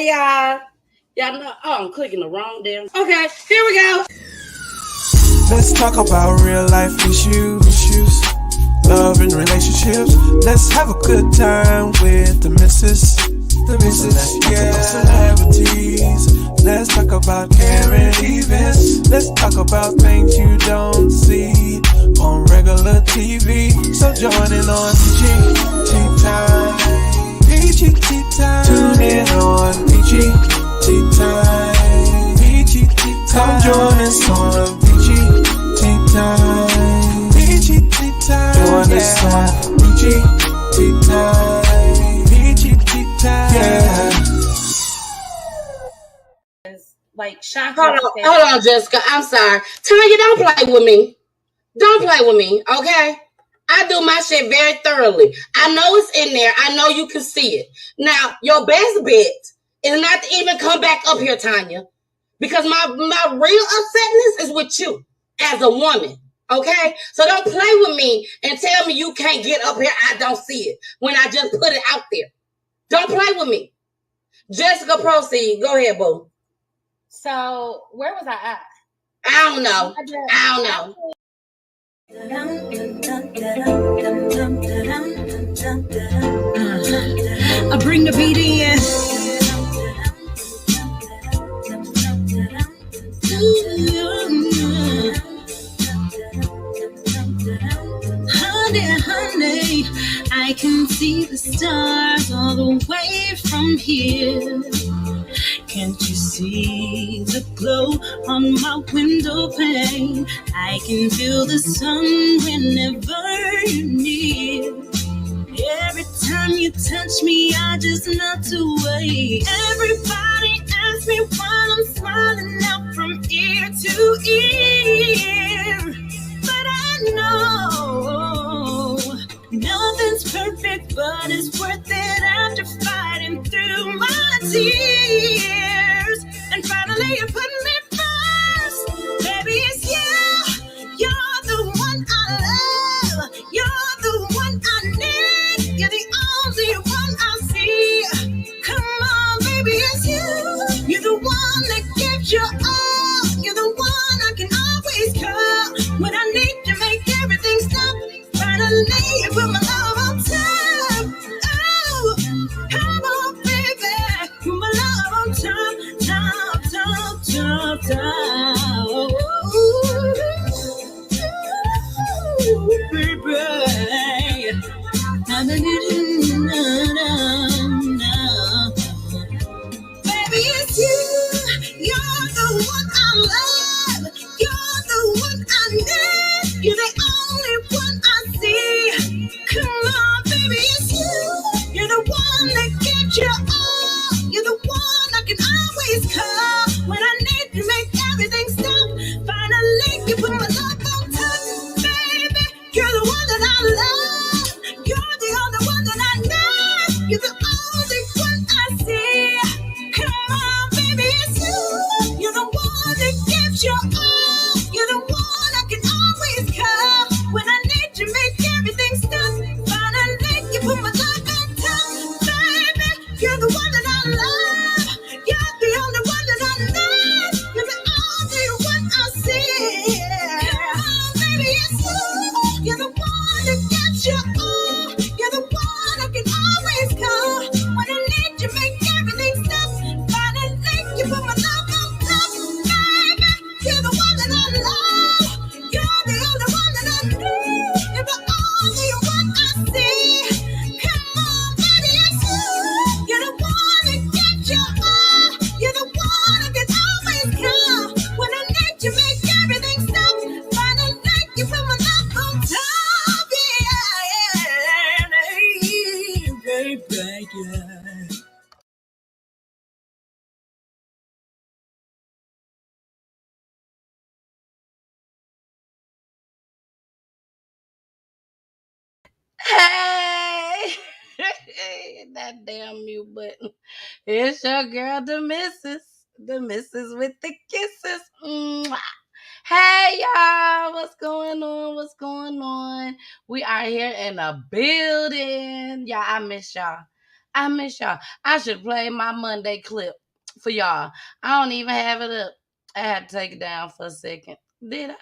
y'all. Y'all know, oh, I'm clicking the wrong damn. Okay, here we go. Let's talk about real life issues, love and relationships. Let's have a good time with the missus, yeah. Celebrities. Let's talk about current events. Let's talk about things you don't see on regular TV. So join in on PG Time. PG Time. Tune in on PG Time. PG Time. Come join us on PG Time. PG Time. Join us on PG Time. PG Time. Yeah. Like shock. Hold on, Jessica. I'm sorry. Tanya, don't play with me. Don't play with me, okay? I do my shit very thoroughly. I know it's in there. I know you can see it. Now, your best bet is not to even come back up here, Tanya, because my real upsetness is with you as a woman, okay? So don't play with me and tell me you can't get up here. I don't see it when I just put it out there. Don't play with me. Jessica, proceed. Go ahead, boo. So where was I at? I don't know. I bring the beat in. Honey, I can see the stars all the way from here. Can't you see the glow on my window pane? I can feel the sun whenever you're near. Every time you touch me, I just melt away. Everybody asks me why I'm smiling out from ear to ear. But I know nothing's perfect, but it's worth it after fighting through my tears. And finally you put me first. Baby, it's you. You're the one I love. You're the one I need. You're the only one I see. Come on, baby, it's you. You're the one that gives you all. You're the one I can always call when I need to make everything stop. Finally, you put my love on top. Oh, come on, baby. Put my love on top. Ooh, baby. Baby, it's you. You're the one I love. You're the one I need. You're the only one I see. Come on, baby, it's you. You're the one that gives you all. You're the one I can always call when I need to make everything stop. Finally, you put my love on top, baby. You're the one that I love. You're the only one that I know. You're the only one I see. Come on, baby, it's you. You're the one that gives you all. You're the one I can always call when I need to make everything stop. Finally, you put my love on top, baby. You're the one that I love. You're the only one that I know. You're the only one I see. Come on, baby, it's you. You're the one that gives you all. You're the one I can always call when I need to make everything stop. Finally, you put my love on top, baby. You're the one that I love. You're the only one that I need. You're the only one I see. Come on, baby, it's you. You're the one that gives you all. You're the one I can always call when I need to make everything stop. Finally, you put my love on top, baby, yeah. Hey, that damn mute button. It's your girl, the missus with the kisses. Mwah. Hey, y'all, what's going on? We are here in a building. Y'all, I miss y'all. I miss y'all. I should play my Monday clip for y'all. I don't even have it up. I had to take it down for a second. Did I?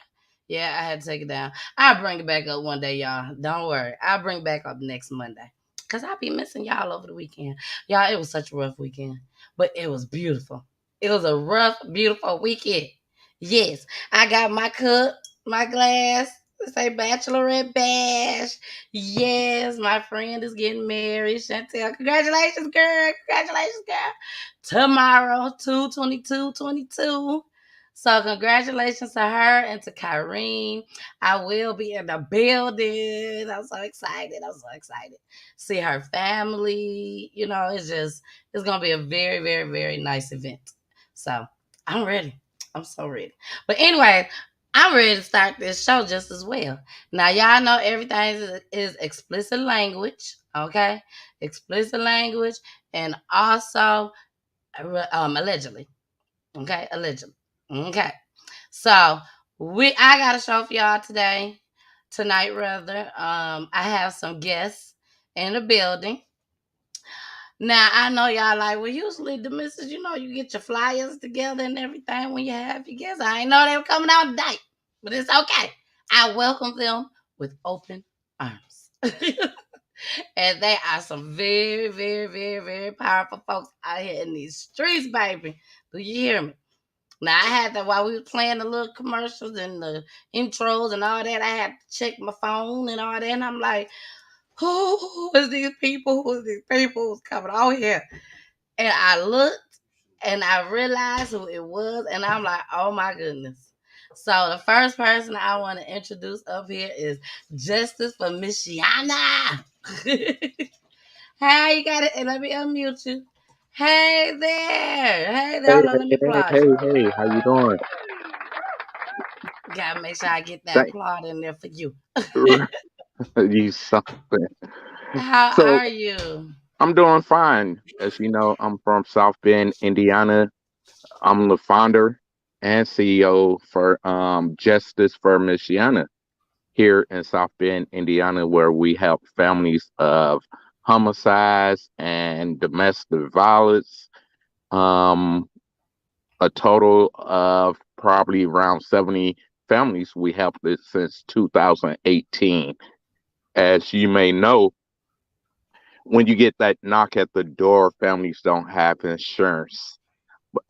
Yeah, I had to take it down. I'll bring it back up one day, y'all. Don't worry. I'll bring it back up next Monday. Because I'll be missing y'all over the weekend. Y'all, it was such a rough weekend. But it was beautiful. It was a rough, beautiful weekend. Yes. I got my cup, my glass. It say Bachelorette Bash. Yes, my friend is getting married. Chantel, congratulations, girl. Congratulations, girl. Tomorrow, 2/22/22. So congratulations to her and to Kyrene. I will be in the building. I'm so excited. I'm so excited. See her family. You know, it's gonna be a very, very, very nice event. So I'm ready. I'm so ready. But anyway, I'm ready to start this show just as well. Now y'all know everything is explicit language. Okay? Explicit language and also allegedly. Okay, allegedly. Okay. So I got a show for y'all tonight rather. I have some guests in the building. Now I know y'all like, well, usually the missus, you get your flyers together and everything when you have your guests. I ain't know they were coming out tonight, but it's okay. I welcome them with open arms. And they are some very, very, very, very powerful folks out here in these streets, baby. Do you hear me? Now I had to, while we were playing the little commercials and the intros and all that, I had to check my phone and all that. And I'm like, who is these people? Who is these people who's coming out here? And I looked and I realized who it was. And I'm like, oh my goodness. So the first person I want to introduce up here is Justice for Michiana. Hey, you got it. And let me unmute you. Hey there. Hey there. Hey, Hold on, let me hey, applaud hey, you. hey, how you doing? Gotta make sure I get that Thank applaud in there for you. you something. How So are you? I'm doing fine. As you know, I'm from South Bend, Indiana. I'm the founder and CEO for Justice for Michiana here in South Bend, Indiana, where we help families of homicides and domestic violence. Um, a total of probably around 70 families we helped it since 2018. As you may know, when you get that knock at the door, families don't have insurance,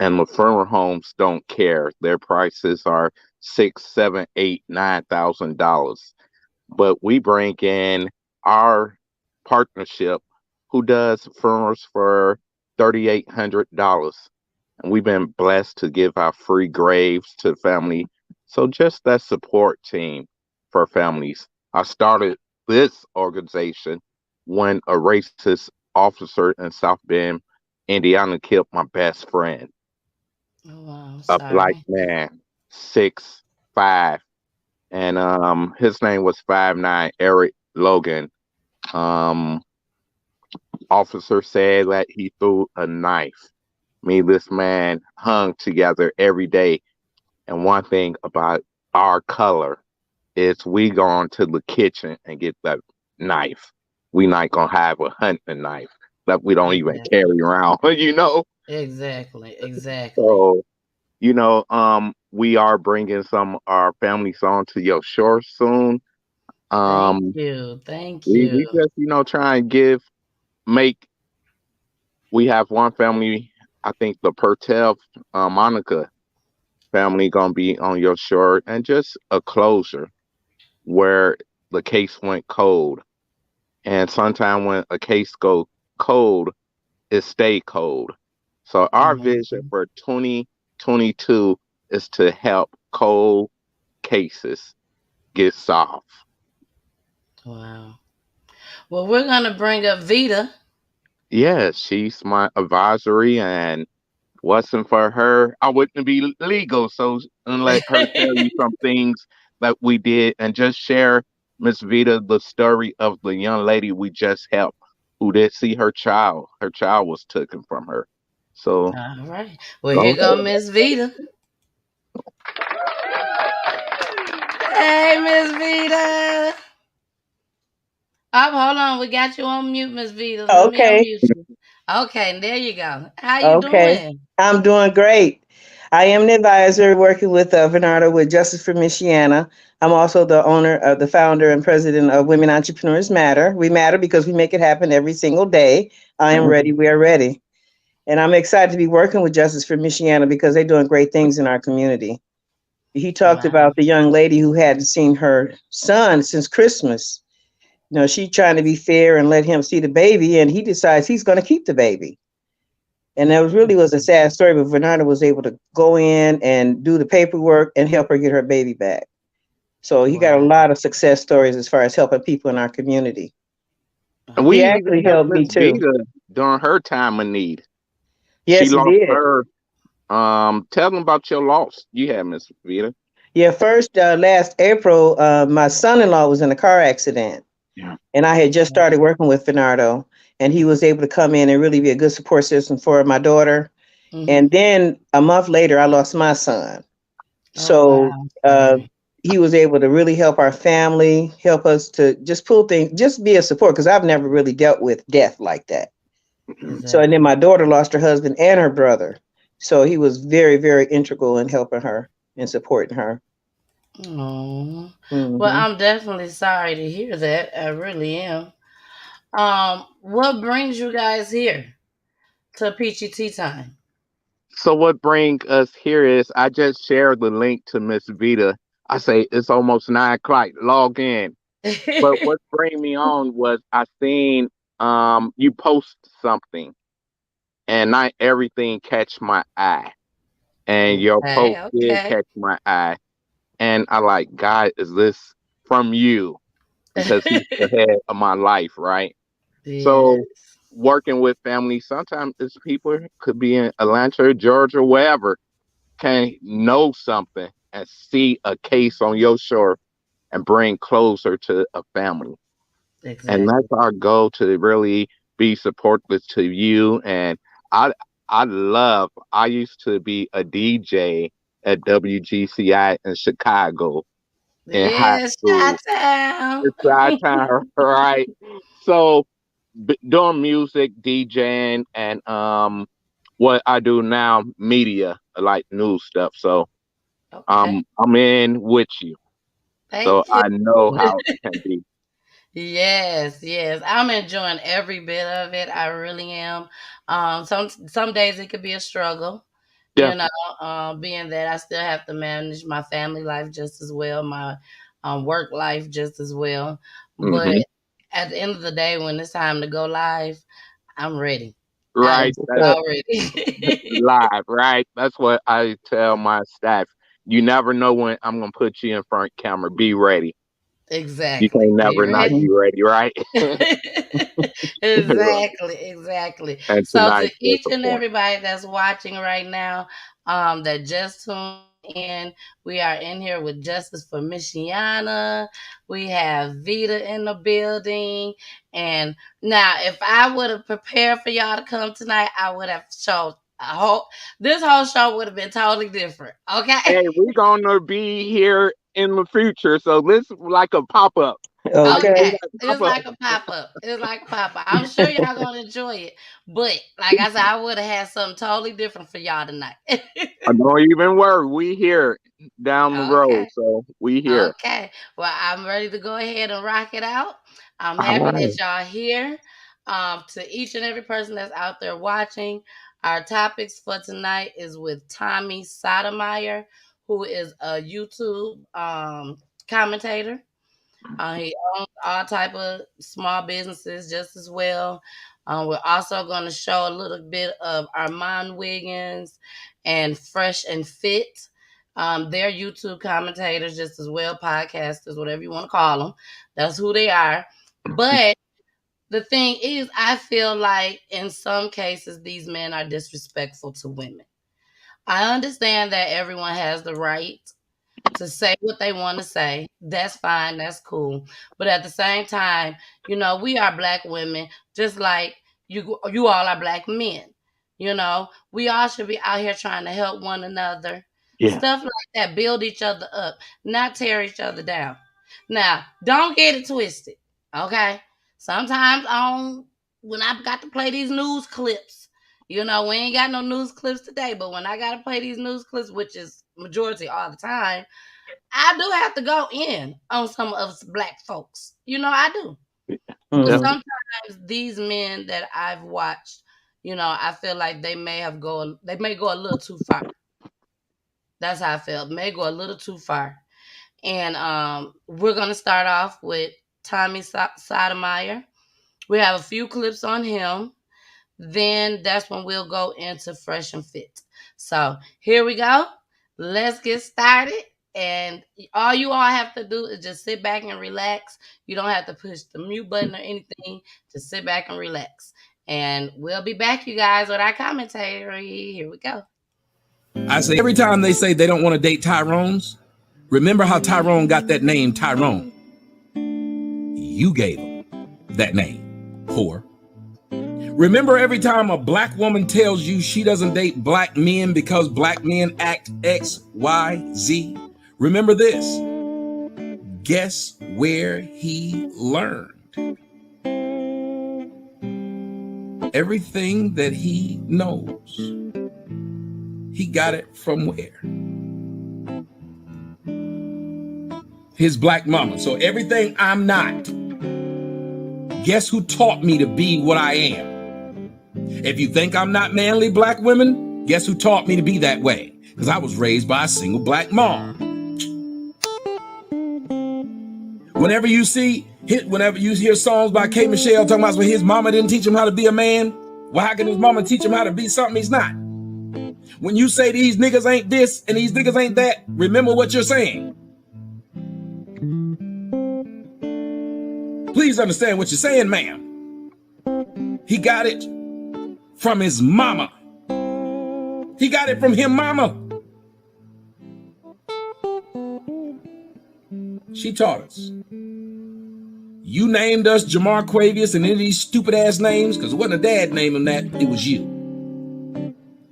and the funeral homes don't care. Their prices are six, seven, eight, $9,000. But we bring in our partnership who does funerals for $3,800. And we've been blessed to give out free graves to family. So just that support team for families. I started this organization when a racist officer in South Bend, Indiana, killed my best friend, Oh, wow, I'm a black sorry. man, 6'5", and his name was 5'9", Eric Logan. Um, Officer said that he threw a knife. Me, this man hung together every day. And one thing about our color is we go to the kitchen and get that knife. We not gonna have a hunting knife that we don't even Exactly. carry around, you know. Exactly. Exactly. So we are bringing some of our families onto your shore soon. Thank Um, you. Thank you. we just try and make. We have one family, I think the Pertel Monica family gonna be on your shore, and just a closure where the case went cold. And sometime when a case go cold, it stay cold. So our vision Mhm. for 2022 is to help cold cases get solved. Wow. Well, we're gonna bring up Vita. Yeah, she's my advisory, and wasn't for her, I wouldn't be legal. So and let her tell you some things that we did, and just share, Miss Vita, the story of the young lady we just helped who did see her child. Her child was taken from her. So All right. Well, go here go ahead. Miss Vita. Hey, Miss Vita. Oh, hold on. We got you on mute, Miss Vita. Let me Okay. unmute you. Okay, there you go. How you Okay, doing? I'm doing great. I am the advisor working with Bernardo with Justice for Michiana. I'm also the owner, the founder and president of Women Entrepreneurs Matter. We matter because we make it happen every single day. I am ready. We are ready. And I'm excited to be working with Justice for Michiana because they're doing great things in our community. He talked Wow. about the young lady who hadn't seen her son since Christmas. You know, she trying to be fair and let him see the baby, and he decides he's going to keep the baby. And that was really was a sad story, but Fernanda was able to go in and do the paperwork and help her get her baby back. So he got a Wow. lot of success stories as far as helping people in our community. And He we Okay. even actually helped helped Miss me too. Vita during her time of need. She Yes, he lost did. her. Tell them about your loss you had, Miss Vita. Yeah, first last April, my son-in-law was in a car accident, Yeah. and I had just Okay. started working with Bernardo, and he was able to come in and really be a good support system for my daughter. Mm-hmm. And then a month later, I lost my son. Oh So wow. uh, Sorry. he was able to really help our family, help us to just pull things, just be a support because I've never really dealt with death like that. So, and then my Exactly. daughter lost her husband and her brother. So he was very, very integral in helping her and supporting her. Oh. Well, Hmm. I'm definitely sorry to hear that. I really am. What brings you guys here to Peachy Tea Time? So what bring us here is I just shared the link to Miss Vita. I say it's almost 9 o'clock. Log in. But what bring me on was I seen you post something and not everything catch my eye. And your Okay, post did okay. catch my eye. And I like, God, is this from you? Because he's the head of my life, right? So Yes, working with family, sometimes it's people could be in Atlanta, Georgia, wherever, can know something and see a case on your shore and bring closer to a family. And that's exactly. our goal to really be supportive to you. And I I used to be a DJ at WGCI in Chicago in high Yes, Shot school. Town. It's our time, right? So doing music, DJing, and what I do now, media, like news stuff. So Okay, I'm in with you, so thank you. I know how it can be. Yes, yes. I'm enjoying every bit of it. I really am. Some days it could be a struggle, Yeah. you know, being that I still have to manage my family life just as well, my work life just as well. But Hmm. at the end of the day, when it's time to go live, I'm ready. I Right. That's what's That's up. already. live. Right. That's what I tell my staff. You never know when I'm gonna put you in front camera. Be ready. You Exactly. can't Be never not Hmm. be ready. ready. Right. Right. Exactly, exactly. And So to tonight's each and disappointing. everybody that's watching right now, that just tuned in, we are in here with Justice for Michiana. We have Vita in the building. And now if I would have prepared for y'all to come tonight, I would have showed a whole this whole show would have been totally different. Okay. Hey, we're gonna be here in the future, so this like a pop up. How you Okay. say Okay, that it's pop up? like a pop up. It's like a pop up. I'm sure y'all gonna enjoy it. But like I said, I would have had something totally different for y'all tonight. Don't even worry, we here down the road, Okay. so we here. Okay. Well, I'm ready to go ahead and rock it out. I'm All happy that right. y'all here. To each and every person that's out there watching, our topics for tonight is with Tommy Sotomayor, who is a YouTube commentator. He owns all type of small businesses just as well. We're also going to show a little bit of Armon Wiggins and Fresh and Fit. They're YouTube commentators just as well, podcasters, whatever you want to call them. That's who they are. But the thing is, I feel like in some cases these men are disrespectful to women. I understand that everyone has the right to say what they want to say. That's fine. That's cool. But at the same time, we are black women, just like you all are black men. We all should be out here trying to help one another. Yeah. Stuff like that, build each other up, not tear each other down. Now, don't get it twisted. Okay. Sometimes on when I got to play these news clips, we ain't got no news clips today, but when I got to play these news clips, which is majority all the time, I do have to go in on some of us black folks. I do. But sometimes these men that I've watched, I feel like they may go a little too far. That's how I feel. May go a little too far. And we're gonna start off with Tommy Sotomayor. We have a few clips on him. Then that's when we'll go into Fresh and Fit. So here we go. Let's get started. And all you all have to do is just sit back and relax. You don't have to push the mute button or anything. Just sit back and relax. And we'll be back, you guys, with our commentary. Here we go. I say every time they say they don't want to date Tyrones, remember how Tyrone got that name Tyrone. You gave him that name, whore. Remember every time a black woman tells you she doesn't date black men because black men act X, Y, Z? Remember this. Guess where he learned? Everything that he knows. He got it from where? His black mama. So everything I'm not, guess who taught me to be what I am? If you think I'm not manly, black women, guess who taught me to be that way? Because I was raised by a single black mom. Whenever you hear songs by K. Michelle talking about his mama didn't teach him how to be a man, well, how can his mama teach him how to be something he's not? When you say these niggas ain't this and these niggas ain't that, remember what you're saying. Please understand what you're saying, ma'am. He got it from his mama. He got it from him mama. She taught us. You named us Jamar Quavius and any of these stupid ass names because it wasn't a dad naming that, it was you.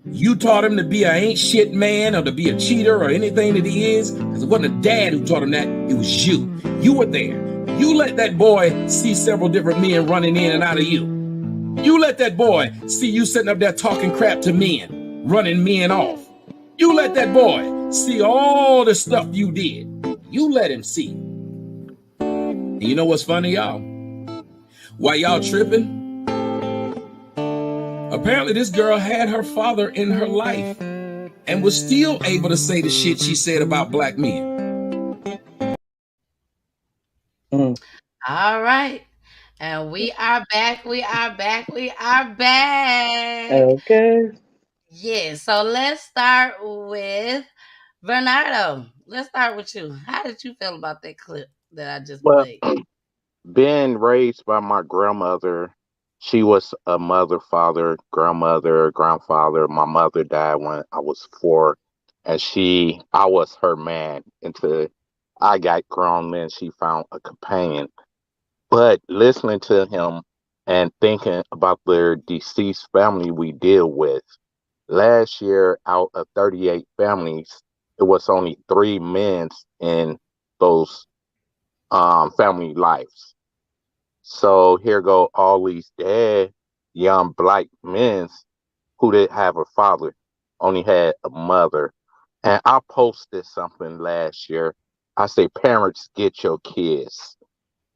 You taught him to be a ain't shit man or to be a cheater or anything that he is because it wasn't a dad who taught him that, it was you. You were there. You let that boy see several different men running in and out of you. You let that boy see you sitting up there talking crap to men, running men off. You let that boy see all the stuff you did. You let him see. And you know what's funny, y'all? While y'all tripping, apparently this girl had her father in her life and was still able to say the shit she said about black men. All right. And we are back. Okay. Yeah, so let's start with Bernardo. Let's start with you. How did you feel about that clip that I just played? Being raised by my grandmother, she was a mother, father, grandmother, grandfather. My mother died when I was 4, and I was her man until I got grown. Then she found a companion. But listening to him and thinking about the deceased family we deal with, last year out of 38 families, it was only 3 men in those family lives. So here go all these dead young black men who didn't have a father, only had a mother. And I posted something last year. I say, parents, get your kids.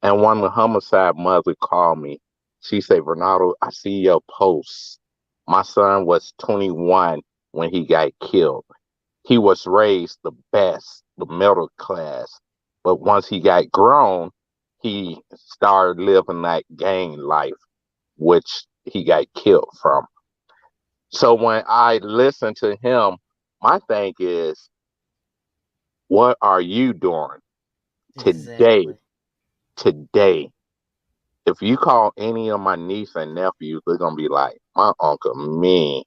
And one of the homicide mother called me. She said, Bernardo, I see your posts. My son was 21 when he got killed. He was raised the best, the middle class. But once he got grown, he started living that gang life, which he got killed from. So when I listen to him, my thing is, what are you doing today? Today, if you call any of my niece and nephews, they're going to be like, my uncle mean.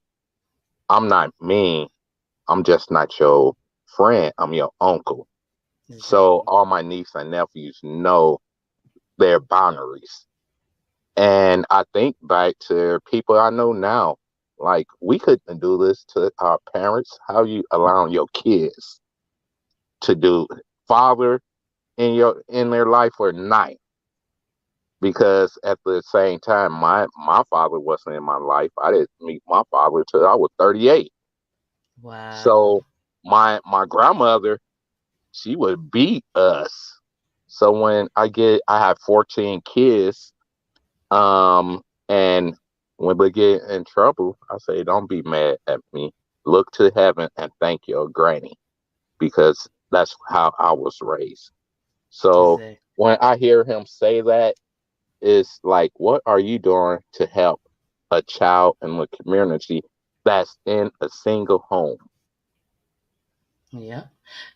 I'm not mean. I'm just not your friend. I'm your uncle. Exactly. So all my niece and nephews know their boundaries. And I think back to people I know now, like, we couldn't do this to our parents. How you allowing your kids to do father in their life or not? because at the same time, my father wasn't in my life. I didn't meet my father till I was 38. Wow. So my grandmother, she would beat us. So when I have 14 kids, and when we get in trouble, I say, don't be mad at me. Look to heaven and thank your granny, because that's how I was raised. So Exactly. when I hear him say that, it's like, what are you doing to help a child in the community that's in a single home? Yeah.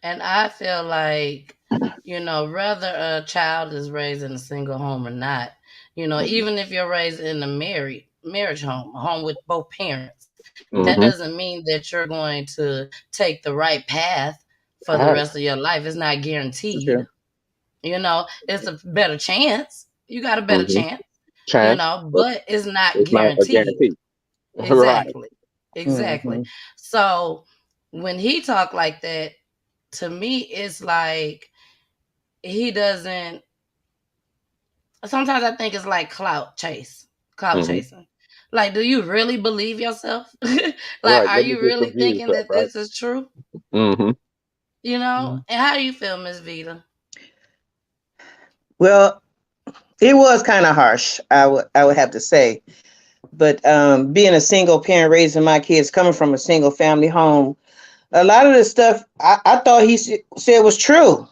And I feel like, whether a child is raised in a single home or not, even if you're raised in a marriage home, a home with both parents, that Mm-hmm. doesn't mean that you're going to take the right path for the Right. rest of your life. It's not Okay. guaranteed. It's a better chance. You got a better Mm-hmm. chance, Chance, but but it's not it's not a guaranteed. guarantee. Right. Exactly. Exactly. Mm-hmm. So when he talked like that, to me, it's like he doesn't. Sometimes I think it's like clout Mm-hmm. chasing. Like, do you really believe yourself? Like, Right. are Let me you get really some views thinking up, that right? this is true? Mm-hmm. And how do you feel, Miss Vita? Well, it was kind of harsh. I would have to say, but being a single parent, raising my kids, coming from a single family home, a lot of the stuff I thought he said was true.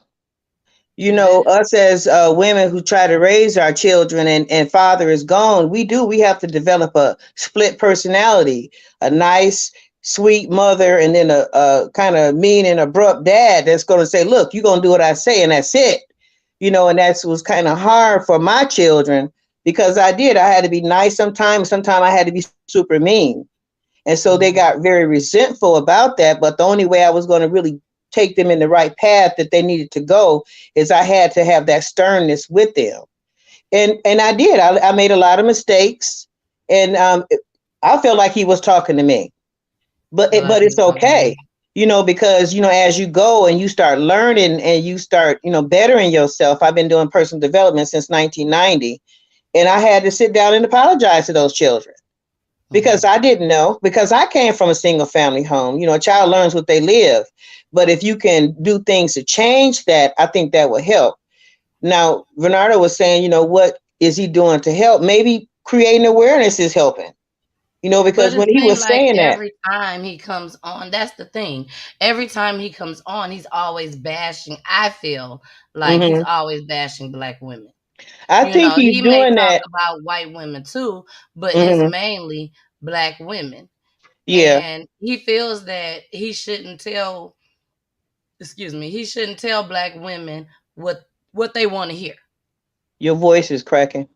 Yeah. Us as women who try to raise our children and father is gone, we have to develop a split personality, a nice, sweet mother, and then a kind of mean and abrupt dad that's going to say, look, you're going to do what I say, and that's it. And that was kind of hard for my children because I had to be nice sometimes I had to be super mean. And so they Mhm. got very resentful about that. But the only way I was going to really take them in the right path that they needed to go is I had to have that sternness with them. And I did. I made a lot of mistakes, and I felt like he was talking to me. But Feel like but he's it's talking to okay, you. because as you go and you start learning and you start bettering yourself. I've been doing personal development since 1990, and I had to sit down and apologize to those children because Mhm. I didn't know, because I came from a single family home. A child learns what they live. But if you can do things to change that, I think that will help. Now, Bernardo was saying, what is he doing to help? Maybe creating awareness is helping, But because it when he seems was like saying that, every time he comes on, that's the thing. Every time he comes on, he's always bashing. I feel like he's mhm, always bashing black women. I think he's He may doing talk that. about white women too, but it's Mhm, mainly black women. yeah, And he feels that he shouldn't tell black women what they want to hear. your voice is cracking.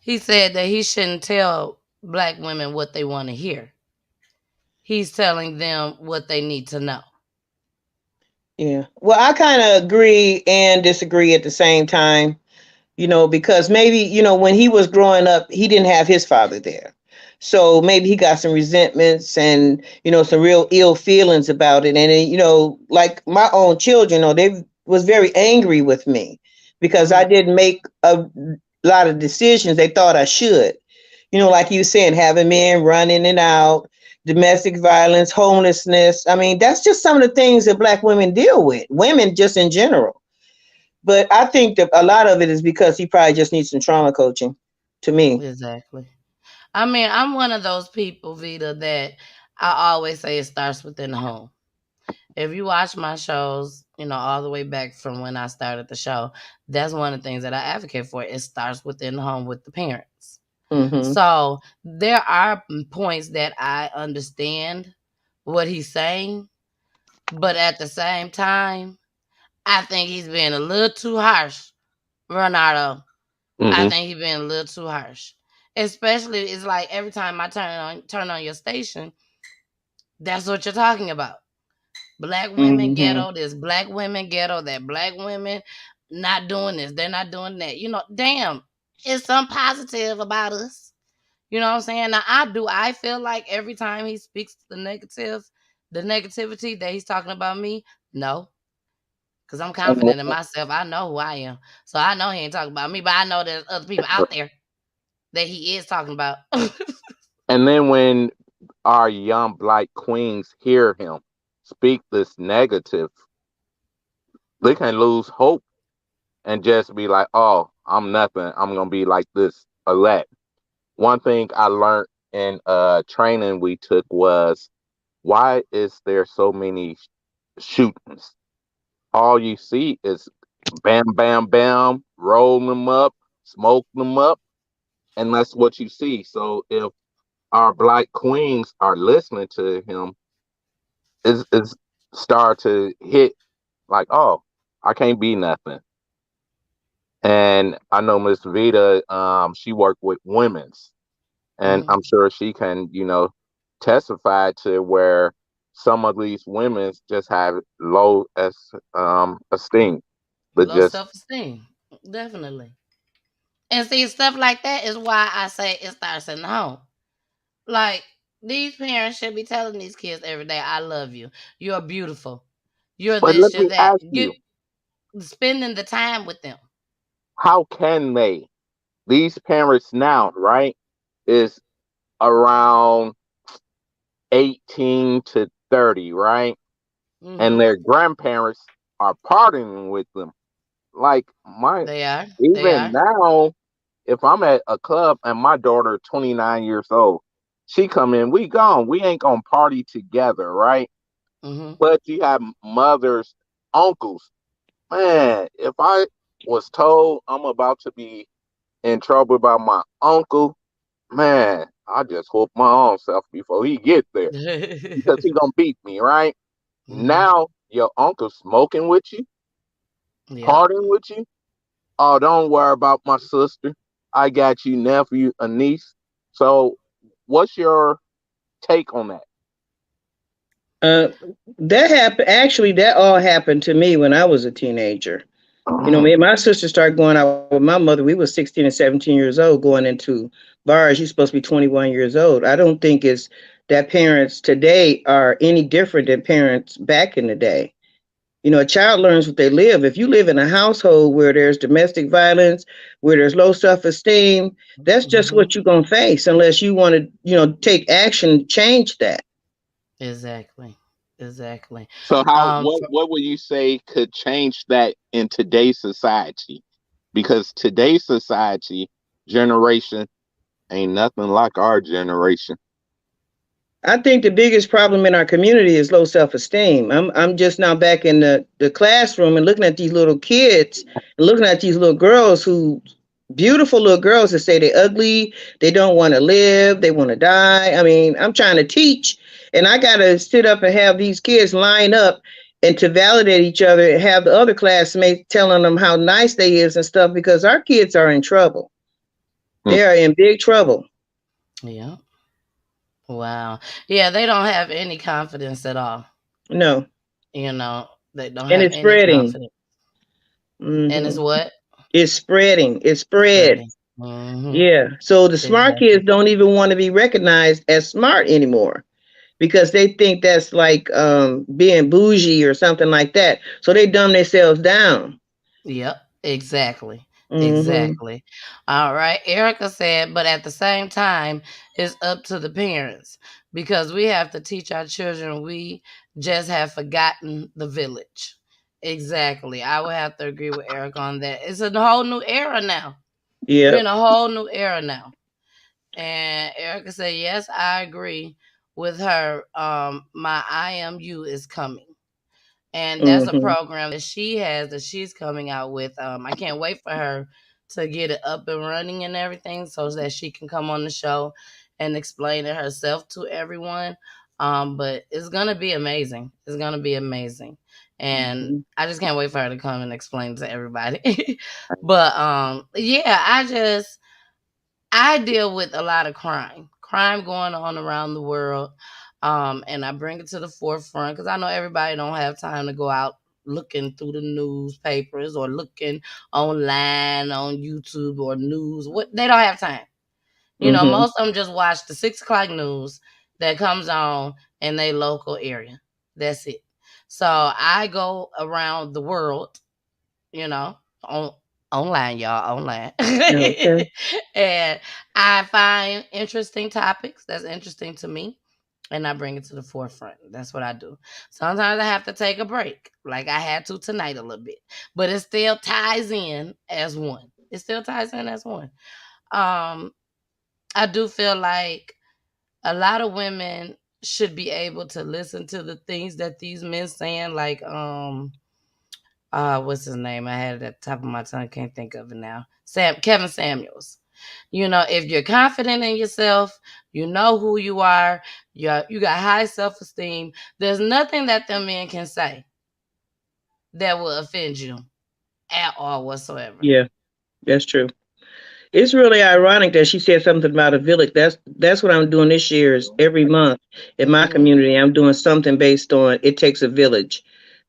He said that he shouldn't tell black women what they want to hear. He's telling them what they need to know. Yeah. Well, I kind of agree and disagree at the same time. Because maybe, when he was growing up, he didn't have his father there. So maybe he got some resentments and, some real ill feelings about it. And, like my own children, they was very angry with me because I Hmm. didn't make a lot of decisions they thought I should. Like you saying, having men run in and out, domestic violence, homelessness. I mean, that's just some of the things that black women deal with, women just in general. But I think that a lot of it is because he probably just needs some trauma coaching, to me. Exactly. I mean, I'm one of those people, Vita, that I always say it starts within the home. If you watch my shows, all the way back from when I started the show, that's one of the things that I advocate for. It starts within the home with the parents. Mm-hmm. So there are points that I understand what he's saying, but at the same time, I think he's being a little too harsh, Ronaldo. I Mm-hmm. think he's being a little too harsh. Especially, it's like every time I turn on your station, that's what you're talking about. Black women Mm-hmm. ghetto, this black women ghetto, that black women not doing this, they're not doing that. Damn, it's some positive about us. You know what I'm saying? Now I feel like every time he speaks the negativity that he's talking about me, no. Because I'm confident in myself. I know who I am. So I know he ain't talking about me, but I know there's other people out there that he is talking about. And then when our young black queens hear him speak this negative, they can lose hope and just be like, "Oh, I'm nothing. I'm gonna be like this or that." One thing I learned in training we took was, why is there so many shootings? All you see is bam, bam, bam, roll them up, smoke them up, and that's what you see. So if our black queens are listening to him, it's start to hit like, oh, I can't be nothing. And I know Miss Vita, she worked with women's, and I'm sure she can, testify to where some of these women just have low esteem, but Low just self-esteem. Definitely. And see, stuff like that is why I say it starts in the home. Like, these parents should be telling these kids every day, I love you. You're beautiful. You're but this, let you're me that. ask you, Spending the time with them. how can they? These parents now, right, is around 18 to 30, right? And their grandparents are partying with them. Like They are. They even are. now, if I'm at a club and my daughter 29 years old, she come in, we gone. We ain't gonna party together, right? But you have mothers, uncles. Man, if I was told I'm about to be in trouble by my uncle, man, I just whoop my own self before he get there because he gonna beat me, right? Now your uncle smoking with you, Yep. partying with you. Oh, don't worry about my sister. I got you, nephew, a niece. So, what's your take on that? Uh, that happened. Actually, that all happened to me when I was a teenager. Me and my sister started going out with my mother. We were 16 and 17 years old going into bars. You're supposed to be 21 years old. I don't think it's that parents today are any different than parents back in the day. A child learns what they live. If you live in a household where there's domestic violence, where there's low self-esteem, that's just what you're going to face unless you want to, take action to change that. Exactly. Exactly. So, For, what would you say could change that in today's society? Because today's society generation ain't nothing like our generation. I think the biggest problem in our community is low self-esteem. I'm just now back in the classroom and looking at these little kids and looking at these little girls who beautiful little girls that say they're ugly, they don't want to live, they want to die. I mean, I'm trying to teach and I gotta sit up and have these kids line up and to validate each other and have the other classmates telling them how nice they is and stuff because our kids are in trouble. They are in big trouble. yeah. Wow. Yeah, they don't have any confidence at all. No. They don't And have it's any spreading. confidence. And it's Mm-hmm. what? It's spreading. It Spreading. spreads. Yeah. So the smart Exactly. kids don't even want to be recognized as smart anymore because they think that's like being bougie or something like that. So they dumb themselves down. Yep, exactly. Mm-hmm. Exactly. All right. Erica said, but at the same time, it's up to the parents because we have to teach our children. We just have forgotten the village. Exactly. I would have to agree with Erica on that. It's a whole new era now. We're in Yep. a whole new era now. And Erica said, yes, I agree with her. My IMU is coming. And that's a Mm-hmm. program that she has that she's coming out with. I can't wait for her to get it up and running and everything so that she can come on the show and explain it herself to everyone. But it's gonna be amazing. It's gonna be amazing. And Mm-hmm. I just can't wait for her to come and explain to everybody. But yeah, I deal with a lot of crime going on around the world. And I bring it to the forefront because I know everybody don't have time to go out looking through the newspapers or looking online on YouTube or news. What they don't have time. Mm-hmm. Most of them just watch the 6 o'clock news that comes on in their local area. That's it. So I go around the world, you know, online, y'all, online. Okay. And I find interesting topics that's interesting to me, and I bring it to the forefront. That's what I do. Sometimes I have to take a break, like I had to tonight a little bit, but it still ties in as one. It still ties in as one. I do feel like a lot of women should be able to listen to the things that these men saying, like what's his name? I had it at the top of my tongue, can't think of it now. Kevin Samuels. You know, if you're confident in yourself, you know who you are, you got high self-esteem, there's nothing that them men can say that will offend you at all whatsoever. Yeah, that's true. It's really ironic that she said something about a village. That's what I'm doing this year. Is every month in my community, I'm doing something based on it takes a village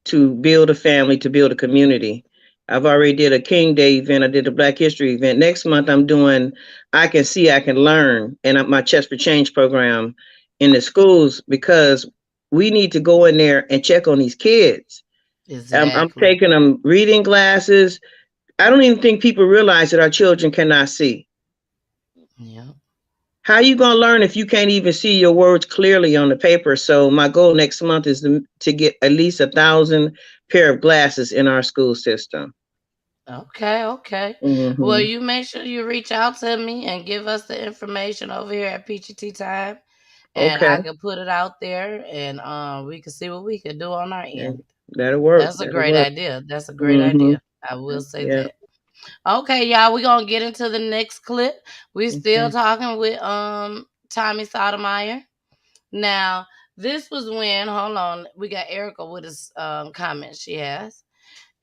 to build a family, to build a community. I've already did a King Day event. I did a Black History event. Next month, I'm doing I Can See, I Can Learn, and my Chest for Change program in the schools, because we need to go in there and check on these kids. Exactly. I'm taking them reading classes. I don't even think people realize that our children cannot see. Yeah. How are you going to learn if you can't even see your words clearly on the paper? So my goal next month is to get at least 1,000 pair of glasses in our school system. Okay. Mm-hmm. Well, you make sure you reach out to me and give us the information over here at PGT Time, and I can put it out there, and we can see what we can do on our end. That'll work. That's a great idea. That's a great idea. I will say that. Okay, y'all, we're gonna get into the next clip. We still talking with Tommy Sotomayor. Now, this was when, hold on, we got Erica with his comment she has.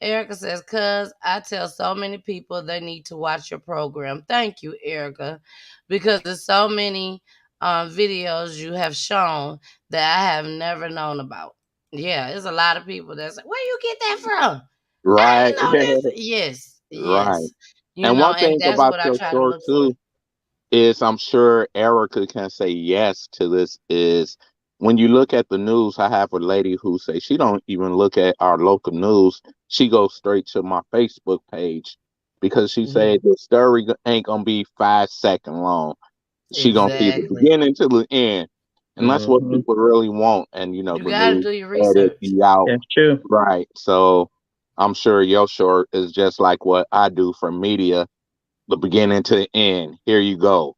Erica says, "Cuz I tell so many people they need to watch your program." Thank you, Erica, because there's so many videos you have shown that I have never known about. Yeah, there's a lot of people that say, "Where you get that from?" Right. Yes. Right. You and know, one thing and that's about what I your try to show look too for. is, I'm sure Erica can say yes to this, is when you look at the news, I have a lady who say she don't even look at our local news. She goes straight to my Facebook page because she said the story ain't gonna be 5 seconds long. She gonna see the beginning to the end. And that's what people really want. And, you know, You the gotta news do your edit research. you out. That's true. Right. So I'm sure your show is just like what I do for media, the beginning to the end. Here you go.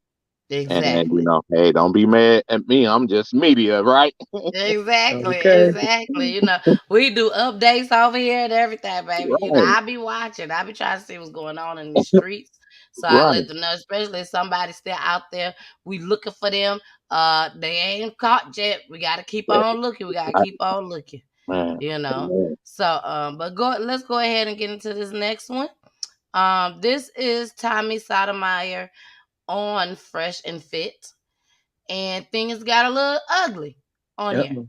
Exactly. And, you know, hey, don't be mad at me. I'm just media, right? Exactly. You know, we do updates over here and everything, baby. Right. You know, I be watching. I be trying to see what's going on in the streets. So I let them know, especially if somebody's still out there, we looking for them. They ain't caught yet. We gotta keep on looking. Man. You know. So but let's go ahead and get into this next one. This is Tommy Sotomayor on Fresh and Fit, and things got a little ugly on here.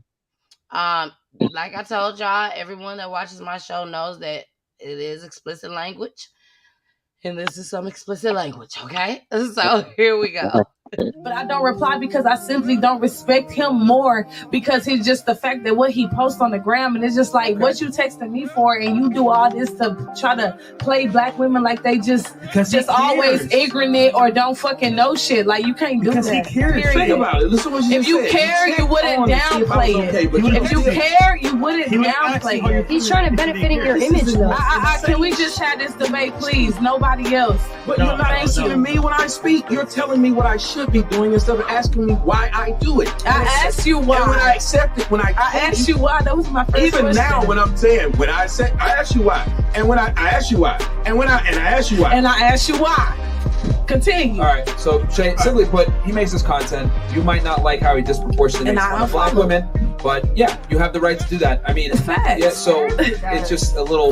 Like I told y'all, everyone that watches my show knows that it is explicit language, and this is some explicit language, okay? So here we go. But I don't reply because I simply don't respect him more, because he's just the fact that what he posts on the gram, and it's just like, what you texting me for, and you do all this to try to play black women like they just always ignorant or don't fucking know shit. Like, you can't do that. Because he cares. Think about it. Listen to what she said. If you care, you wouldn't downplay it. If you care, you wouldn't downplay it. He's trying to benefit your image, though. Can we just have this debate, please? Nobody else. But you're not answering me when I speak. You're telling me what I should be doing instead of asking me why I do it. I asked you why. And when I accept it, I asked you why, that was my first even question. Now when I'm saying, when I said, I asked you why. And when I asked you why. And when I asked you why. And I asked you why. Continue. All right, so Shane, simply put, he makes this content. You might not like how he disproportionately makes fun of black women, but yeah, you have the right to do that. I mean, it's facts. Yeah, so it's just a little,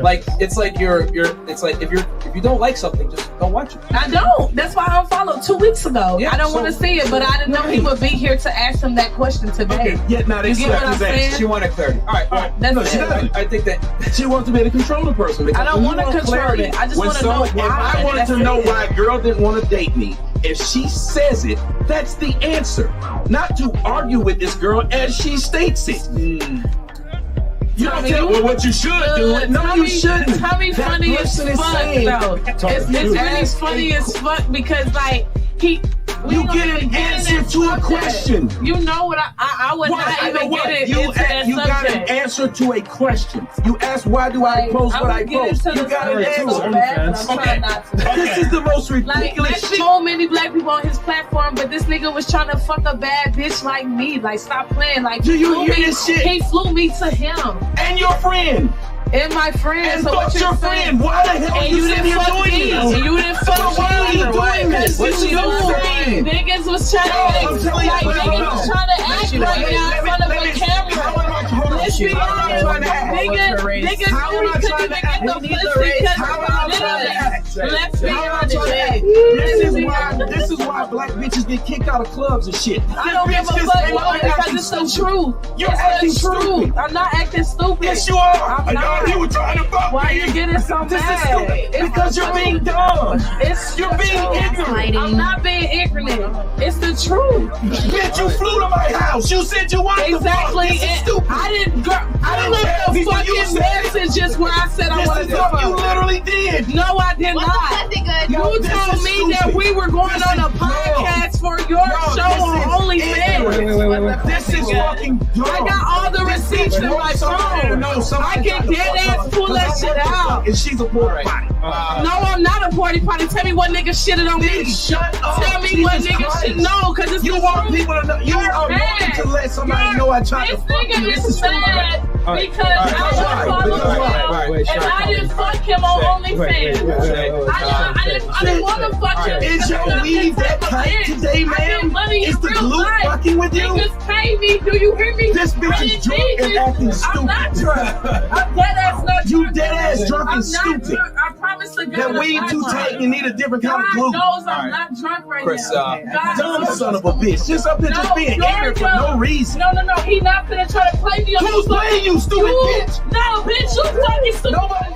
like it's like it's like if you don't like something, just don't watch it. I don't. That's why I unfollowed 2 weeks ago. Yeah, I don't want to see it, but I didn't know he would be here to ask him that question today. Okay, yeah, now they get what I'm saying? She wanted clarity. All right. That's she doesn't. I think that she wants to be able to control the person. I don't want to control it. I just want to know why. If I wanted to know why a girl didn't want to date me, if she says it, that's the answer. Not to argue with this girl as she states it. You don't tell me what you should do. No, you shouldn't. Tommy funny as fuck, though. It's really funny as fuck because, like, you get an answer to a question. You know what? I would not even get it into that You got an answer to a question. You ask, why do I post what I post? You got an answer. Okay. This is the most ridiculous shit. So many black people on his platform, but this nigga was trying to fuck a bad bitch like me. Like, stop playing. Like, do you hear this shit? He flew me to him. And your friend. And my friend. And so fuck your friend. Why the hell are you sitting here doing this? And you didn't fuck why are you doing this? What you doing? Niggas was trying to act right now in front of a camera. Let's be honest. Niggas really couldn't even get the pussy because let's be honest. This is why black bitches get kicked out of clubs and shit. I don't give a fuck because it's the truth. You're acting stupid. I'm not acting stupid. Yes, you are. I'm not. You were trying to fuck me. Why are you getting so mad? It's because you're being dumb. You're being ignorant. I'm not being ignorant. It's the truth. Bitch, you flew to my house. You said you wanted to fuck. This is stupid. I didn't left the fucking messages where I said I wanted to fuck. You literally did. No, I did not. You told me that we were going on a podcast for your show on OnlyFans. This is fucking dumb. I got all the receipts in my phone. I can dead ass pull that shit out. And she's a porta potty. No, I'm not a porta potty. Tell me what nigga shitted on me. Shut up. Tell me what nigga shit. No, because it's you want people to know. You are wanting to let somebody know I tried to fuck you. This is sad because I don't follow him and I didn't fuck him on OnlyFans. I didn't want to fuck him. Is your weave that tight today, ma'am? Is the glue fucking with you? Niggas pay me. Do you hear me? This bitch is drunk and acting stupid. I'm not drunk. I'm dead ass not drunk. You dead ass drunk and stupid. I promise to God. That weed too tight. You need a different kind of glue. God knows I'm not drunk right now. Dumb son of a bitch. Just up there just being ignorant for no reason. No. He not finna try to play me. Who's playing you, stupid bitch? No, bitch, you fucking stupid. Nobody.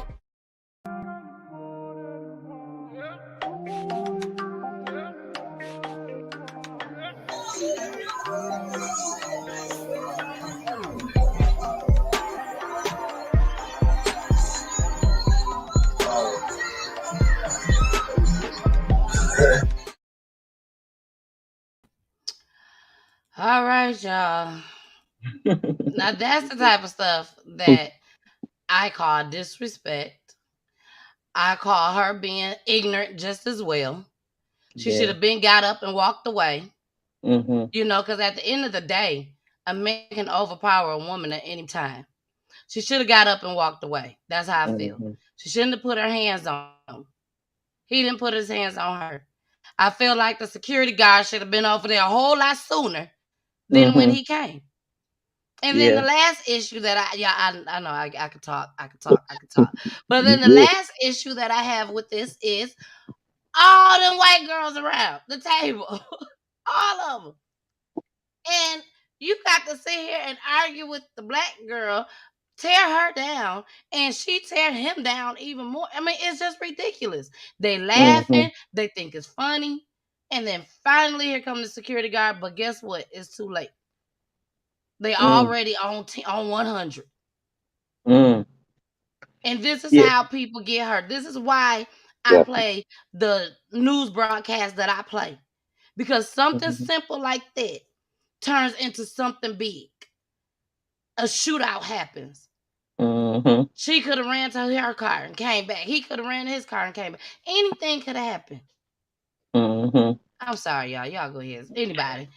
All right, y'all. Now that's the type of stuff that I call disrespect. I call her being ignorant just as well. She should have been got up and walked away. Mm-hmm. You know, because at the end of the day, a man can overpower a woman at any time. She should have got up and walked away. That's how I feel. She shouldn't have put her hands on him. He didn't put his hands on her. I feel like the security guard should have been over there a whole lot sooner than when he came. And then the last issue that I know I could talk. But then the last issue that I have with this is all them white girls around the table. All of them. And you got to sit here and argue with the black girl, tear her down, and she tear him down even more. I mean, it's just ridiculous. They laughing, they think it's funny, and then finally here comes the security guard, but guess what? It's too late. They already on 100. And this is how people get hurt. This is why I play the news broadcast that I play. Because something simple like that turns into something big. A shootout happens. She could have ran to her car and came back. He could have ran to his car and came back. Anything could have happened. I'm sorry, y'all. Y'all go ahead. Anybody.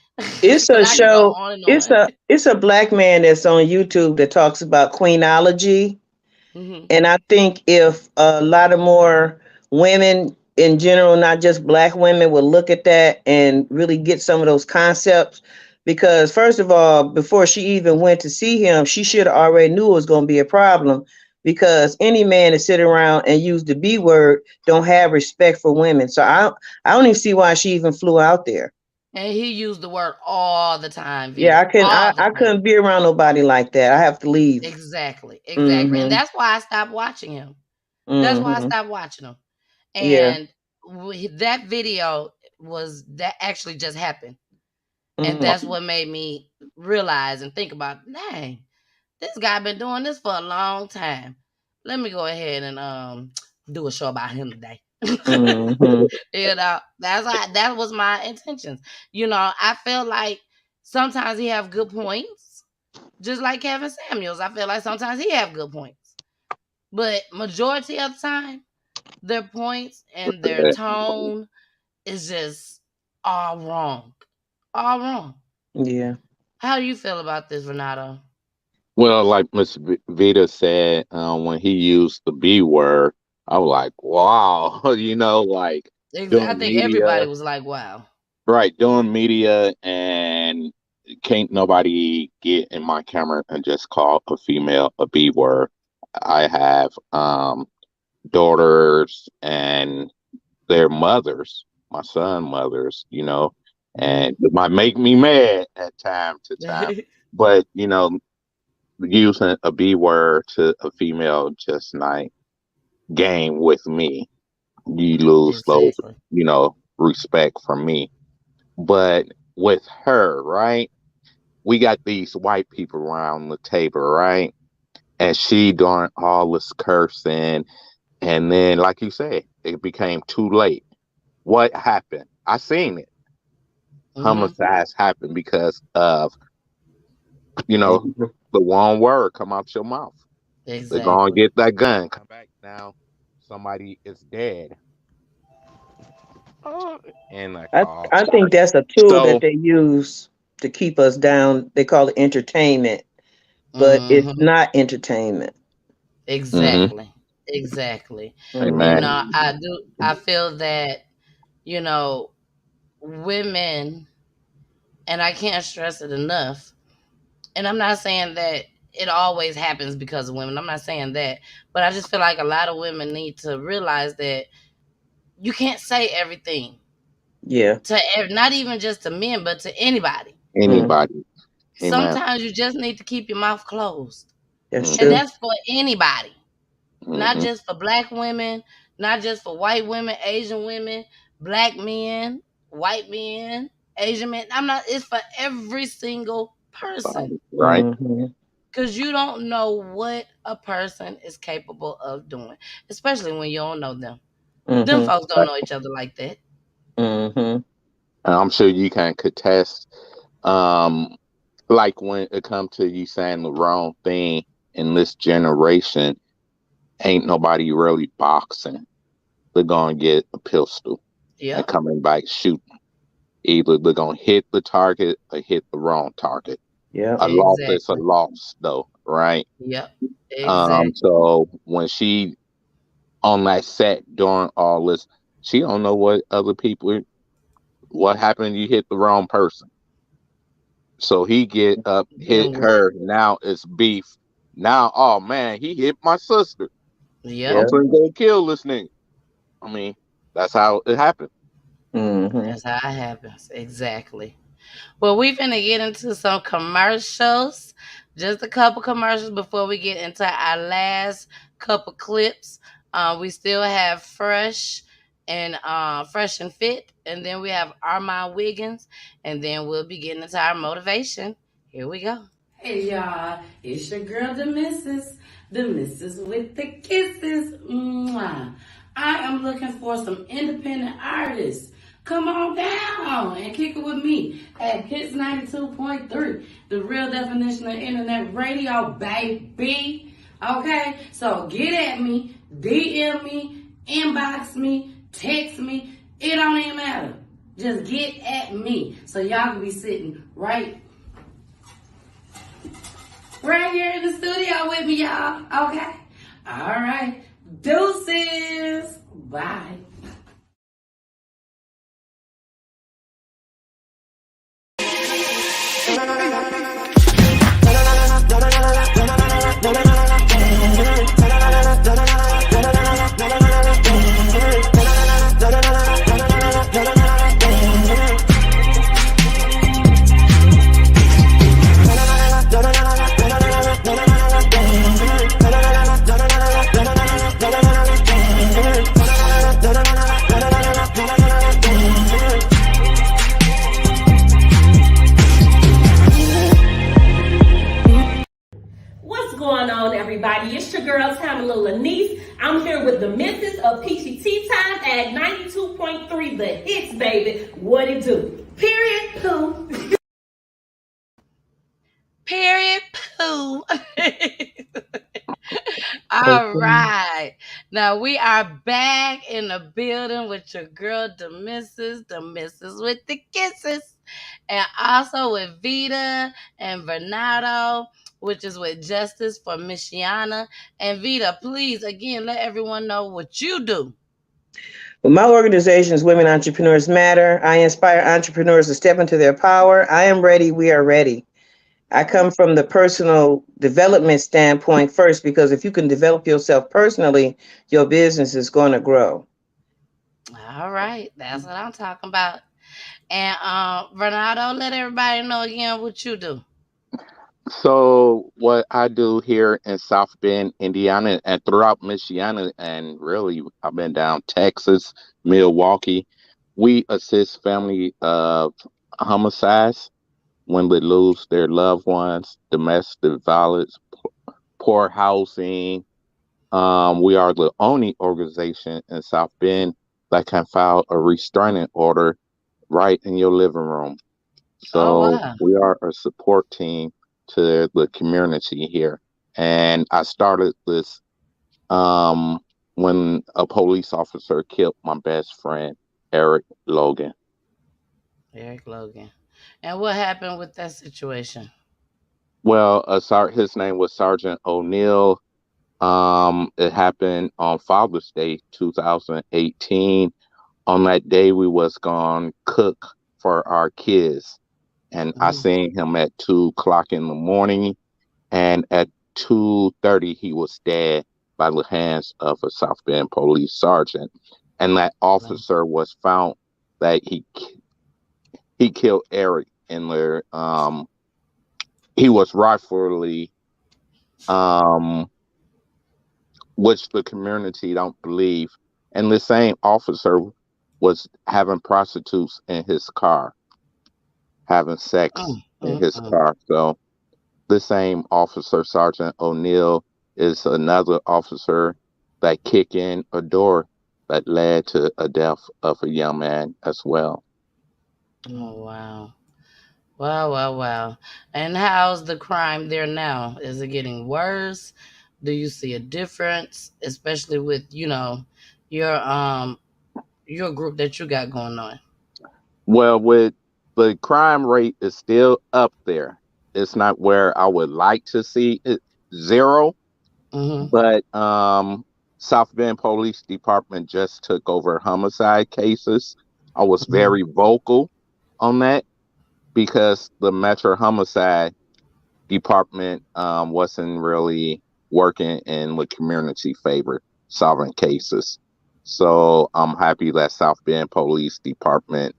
It's a show. It's a black man that's on YouTube that talks about queenology. And I think if a lot of more women in general, not just black women, would look at that and really get some of those concepts. Because first of all, before she even went to see him, she should have already knew it was going to be a problem. Because any man that sit around and use the B word don't have respect for women. So I don't even see why she even flew out there. And he used the word all the time. Yeah, I couldn't be around nobody like that. I have to leave. Exactly. And that's why I stopped watching him. That's why I stopped watching him. And that video that actually just happened. And that's what made me realize and think about, dang, this guy been doing this for a long time. Let me go ahead and do a show about him today. Mhm. You know, that was my intentions. You know, I feel like sometimes he have good points, just like Kevin Samuels. I feel like sometimes he have good points, but majority of the time, their points and their tone is just all wrong. All wrong. Yeah. How do you feel about this, Renato? Well, like Miss Vita said, when he used the B word, I was like, wow, you know, like I doing think everybody media, was like, wow. right? Doing media, and can't nobody get in my camera and just call a female a B word. I have daughters and their mothers, my son mothers, you know, and it might make me mad at time to time, but you know, using a B word to a female just not game with me. You lose those, Exactly. you know, respect from me. But with her, right? We got these white people around the table, right? And she doing all this cursing. And then, like you said, it became too late. What happened? I seen it. Homicides happen because of, you know, the one word come out your mouth. They're gonna Exactly. get that gun. Come back now. Somebody is dead. In a car. I think that's a tool that So they use to keep us down. They call it entertainment, but it's not entertainment. Exactly. Exactly. You amen. know, I feel that, you know, women, and I can't stress it enough, and I'm not saying that it always happens because of women. I'm not saying that, but I just feel like a lot of women need to realize that you can't say everything Yeah. to not even just to men, but to anybody. Anybody. Amen. Sometimes you just need to keep your mouth closed, That's and true. that's for anybody, not Mm-hmm. just for black women, not just for white women, Asian women, black men, white men, Asian men. I'm not. It's for every single person. Right. Because you don't know what a person is capable of doing, especially when you don't know them. Them folks don't know each other like that. And I'm sure you can contest, like when it comes to you saying the wrong thing in this generation, ain't nobody really boxing. They're gonna get a pistol and coming back shooting. Either they're gonna hit the target or hit the wrong target. Yeah. A loss is a loss, though, right? Yep. Exactly. So when she on that set doing all this, she don't know what other people. What happened? You hit the wrong person. So he get up, hit her. Now it's beef. Now, oh man, he hit my sister. Yep. I'm gonna go kill this nigga. I mean, that's how it happened. That's how it happens. Exactly. Well, we're finna get into some commercials. Just a couple commercials before we get into our last couple clips. We still have Fresh and Fit, and then we have Armon Wiggins, and then we'll be getting into our motivation. Here we go. Hey y'all, it's your girl, the missus with the kisses. Mwah. I am looking for some independent artists. Come on down and kick it with me at Hits 92.3, the real definition of internet radio, baby. Okay, so get at me, DM me, inbox me, text me. It don't even matter. Just get at me so y'all can be sitting right here in the studio with me, y'all. Okay? All right. Deuces. Bye. the missus of Peachy Tea Time at 92.3 The Hits, baby. What it do? Period, poo. Period, poo. All right. Now we are back in the building with your girl, the missus with the kisses. And also with Vita and Bernardo, which is with Justice for Michiana. And Vita, please, again, let everyone know what you do. Well, my organization is Women Entrepreneurs Matter. I inspire entrepreneurs to step into their power. I am ready. We are ready. I come from the personal development standpoint first, because if you can develop yourself personally, your business is going to grow. All right. That's what I'm talking about. And Bernardo, let everybody know again what you do. So what I do here in South Bend, Indiana, and throughout Michiana, and really I've been down Texas, Milwaukee, we assist family of homicides when they lose their loved ones, domestic violence, poor housing. We are the only organization in South Bend that can file a restraining order right in your living room. So wow. we are a support team to the community here. And I started this when a police officer killed my best friend, Eric Logan. Eric Logan. And what happened with that situation? Well, his name was Sergeant O'Neill. It happened on Father's Day, 2018. On that day, we was gonna cook for our kids. And I seen him at 2:00 in the morning, and at 2:30 he was dead by the hands of a South Bend police sergeant. And that officer was found that he killed Eric in there. He was rightfully, which the community don't believe. And the same officer was having prostitutes in his car, having sex in his car. So the same officer, Sergeant O'Neill, is another officer that kicked in a door that led to a death of a young man as well. Oh, wow. Wow. And how's the crime there now? Is it getting worse? Do you see a difference, especially with, your group that you got going on? Well, with the crime rate is still up there. It's not where I would like to see it, zero. But South Bend Police Department just took over homicide cases. I was very vocal on that because the Metro Homicide Department wasn't really working in the community favor solving cases. So I'm happy that South Bend Police Department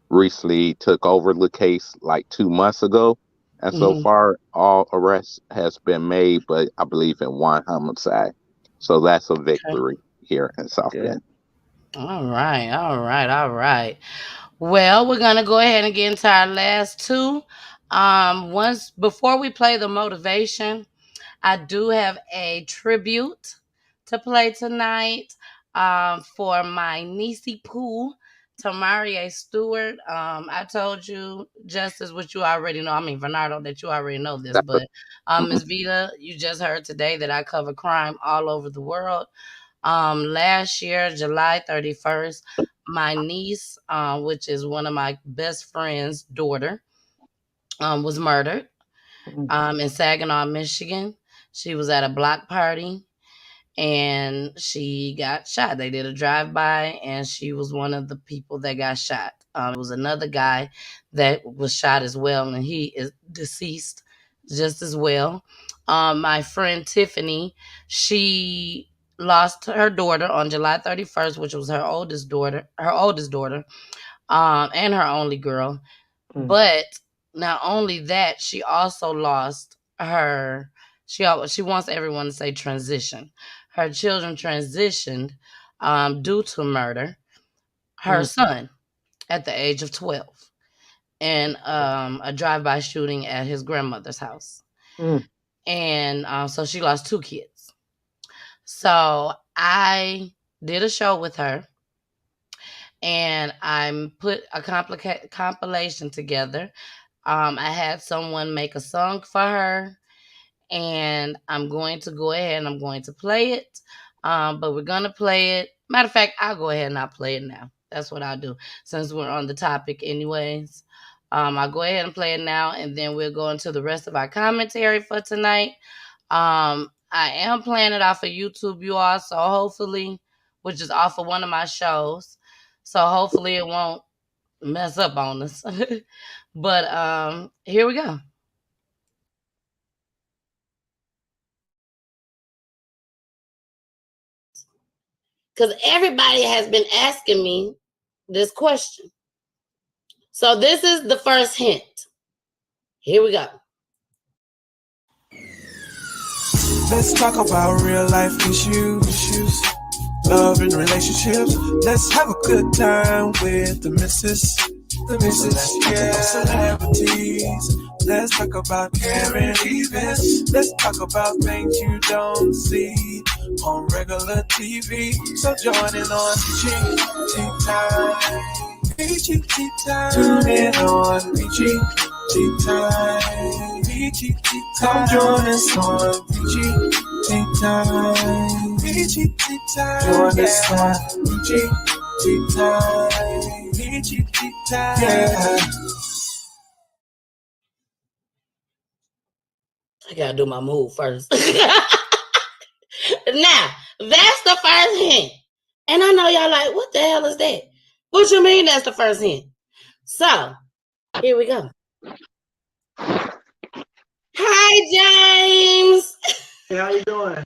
recently took over the case like 2 months ago. And so far, all arrests has been made, but I believe in one homicide. So that's a victory here in South Bend. All right. Well, we're gonna go ahead and get into our last two. Once before we play the motivation, I do have a tribute to play tonight for my niecey Pooh, Tamaria Stewart. I told you, Justice, what you already know. I mean, Bernardo, that you already know this, but Ms. Vita, you just heard today that I cover crime all over the world. Last year, July 31st, my niece, which is one of my best friend's daughter, was murdered in Saginaw, Michigan. She was at a block party and she got shot. They did a drive-by and she was one of the people that got shot. It was another guy that was shot as well, and he is deceased just as well. My friend Tiffany, she lost her daughter on July 31st, which was her oldest daughter, and her only girl. But not only that, she also lost her. She wants everyone to say transition. Her children transitioned due to murder. Her son at the age of 12 in a drive-by shooting at his grandmother's house. And so she lost two kids. So I did a show with her, and I put a compilation together. I had someone make a song for her, and I'm going to go ahead and I'm going to play it. But we're going to play it. Matter of fact, I'll go ahead and I'll play it now. That's what I'll do since we're on the topic anyways. I'll go ahead and play it now, and then we'll go into the rest of our commentary for tonight. I am playing it off of YouTube, you all, so hopefully, which is off of one of my shows. So hopefully it won't mess up on us. But here we go. Because everybody has been asking me this question. So this is the first hint. Here we go. Let's talk about real life issues, love and relationships. Let's have a good time with the missus, yeah, celebrities. Let's talk about caring events. Let's talk about things you don't see on regular TV. So join in on PGT Time. PGT Time. Tune in on PGT Time. PGT Time. Come join us on PGT Time. PGT Time. Join us on PGT Time. PGT Time. Yeah. I gotta do my move first. Now, that's the first hint. And I know y'all like, what the hell is that? What you mean that's the first hint? So, here we go. Hi, James. Hey, how you doing?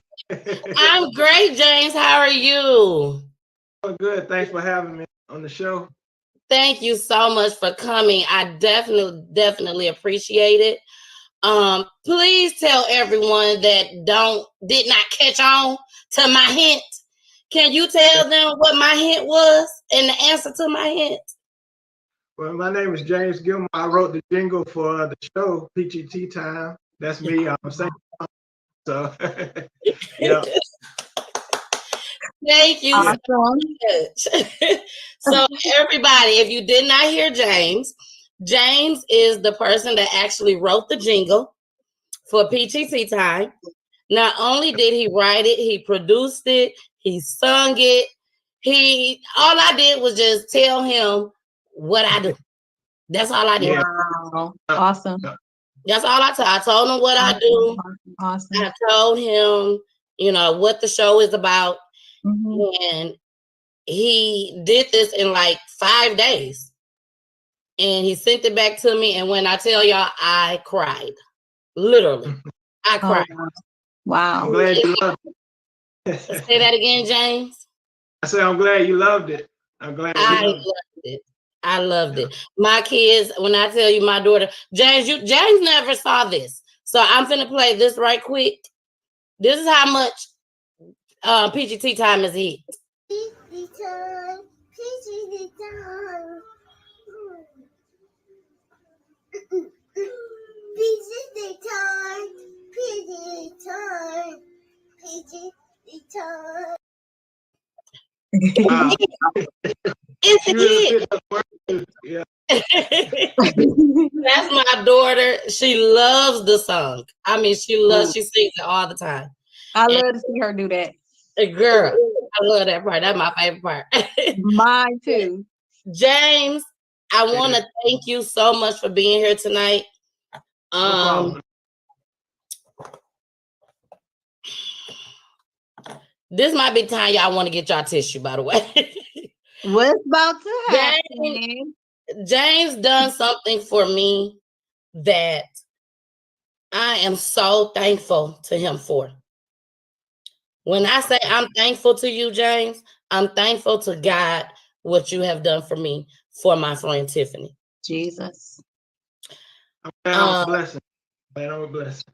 I'm great, James. How are you? Oh, good. Thanks for having me on the show. Thank you so much for coming. I definitely appreciate it. Please tell everyone that did not catch on to my hint. Can you tell them what my hint was and the answer to my hint? Well, my name is James Gilmore. I wrote the jingle for the show, PGT Time. That's me. I'm saying so. Yeah. Thank you so much. So, everybody, if you did not hear James, James is the person that actually wrote the jingle for PGT Time. Not only did he write it, he produced it, he sung it. All I did was just tell him what I do. That's all I did. Wow. Awesome. That's all I told him what I do. Awesome. I told him, what the show is about. Mm-hmm. And he did this in like 5 days. And he sent it back to me. And when I tell y'all, I cried. Literally. I cried. Oh, wow. I'm glad you loved it. Say that again, James. I said, I'm glad you loved it. I'm glad I loved it. I loved it. My kids, when I tell you my daughter, James never saw this. So I'm finna play this right quick. This is how much PGT Time is hit. PGT Time. PGT Time. PGT Time. PGT Time. PGT Time. Wow. It's a hit. Yeah. That's my daughter. She loves the song. I mean, she sings it all the time. I love to see her do that. Girl, I love that part. That's my favorite part. Mine too. James, I want to thank you so much for being here tonight. This might be time y'all want to get y'all tissue, by the way. What's about to happen? James done something for me that I am so thankful to him for. When I say I'm thankful to you, James, I'm thankful to God what you have done for me, for my friend Tiffany. Jesus. I'm a blessing. I'm a blessing.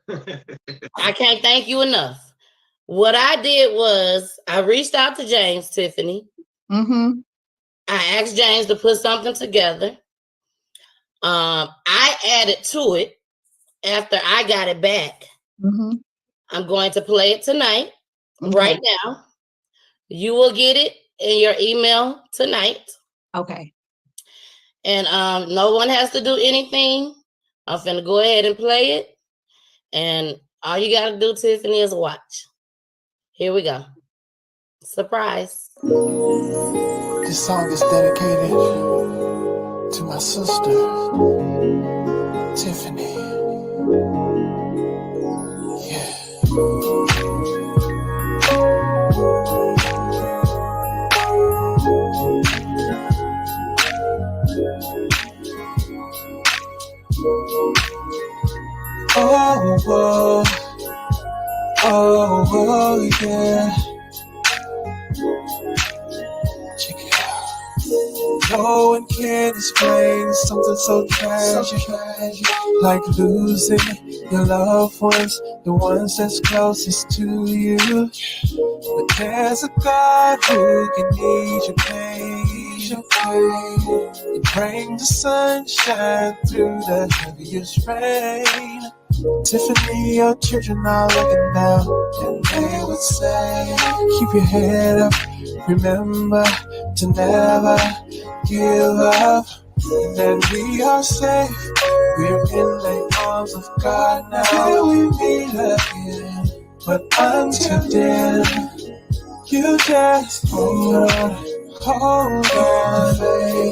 I can't thank you enough. What I did was I reached out to James, Tiffany. Mm-hmm. I asked James to put something together. I added to it after I got it back. Mm-hmm. I'm going to play it tonight. right now. You will get it in your email tonight. Okay. And no one has to do anything. I'm finna go ahead and play it. And all you gotta do, Tiffany, is watch. Here we go. Surprise. This song is dedicated to my sister, Tiffany. Yeah. Oh, yeah. Check it out. No one can explain something so tragic, like losing your loved ones, the ones that's closest to you. But there's a God who can ease your pain and bring the sunshine through the heaviest rain. Tiffany, your children are looking down, and they would say, keep your head up, remember to never give up, and that we are safe. We're in the arms of God now. Till we meet again, but until then, you just hold on. Hold on,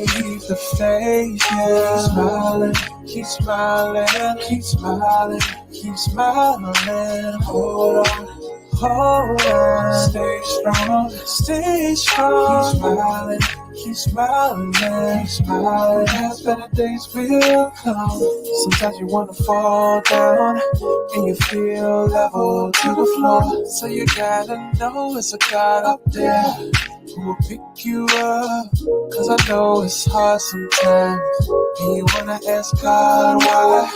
keep the faith, yeah. Keep smiling, keep smiling, keep smiling, keep smiling. Hold on, stay strong, stay strong. Keep smiling, keep smiling. As better days will come. Sometimes you wanna fall down and you feel level to the floor. So you gotta know it's a God up there who will pick you up. Cause I know it's hard sometimes and you wanna ask God why.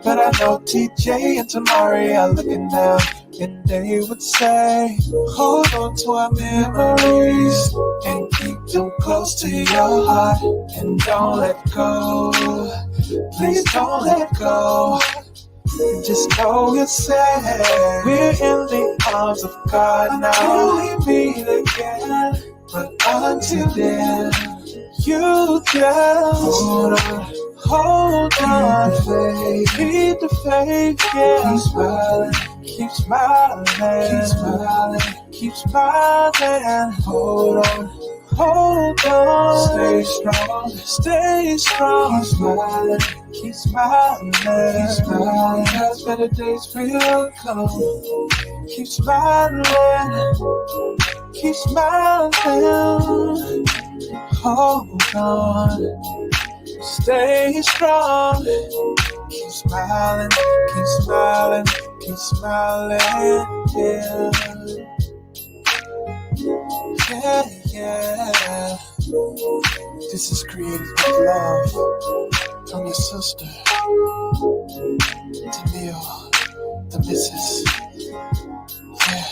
But I know TJ and Tamari are looking down and they would say, hold on to our memories and keep them close to your heart. And don't let go, please don't let go. And just know it's sad. We're in the arms of God now. Till we meet again, but until then, you just hold on, keep the faith, yeah. Keep smiling, keep smiling, keep smiling, keep smiling. Hold on, stay strong, stay strong. Keep smiling, keep smiling, keep smiling. Cause better days will come. Keep smiling, keep smiling. Hold on, stay strong. Keep smiling, keep smiling, keep smiling. Yeah, yeah, yeah. This is created with love from your sister, Tamil, the missus. Yeah.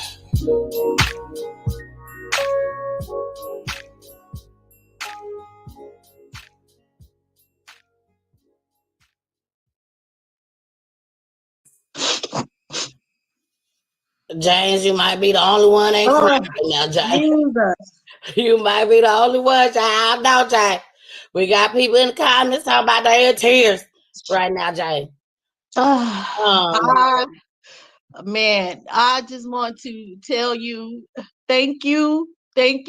James, you might be the only one ain't crying right now, James. You might be the only one, James. No, James. We got people in the comments talking about their tears right now, James. Man, I just want to tell you, thank you. Like,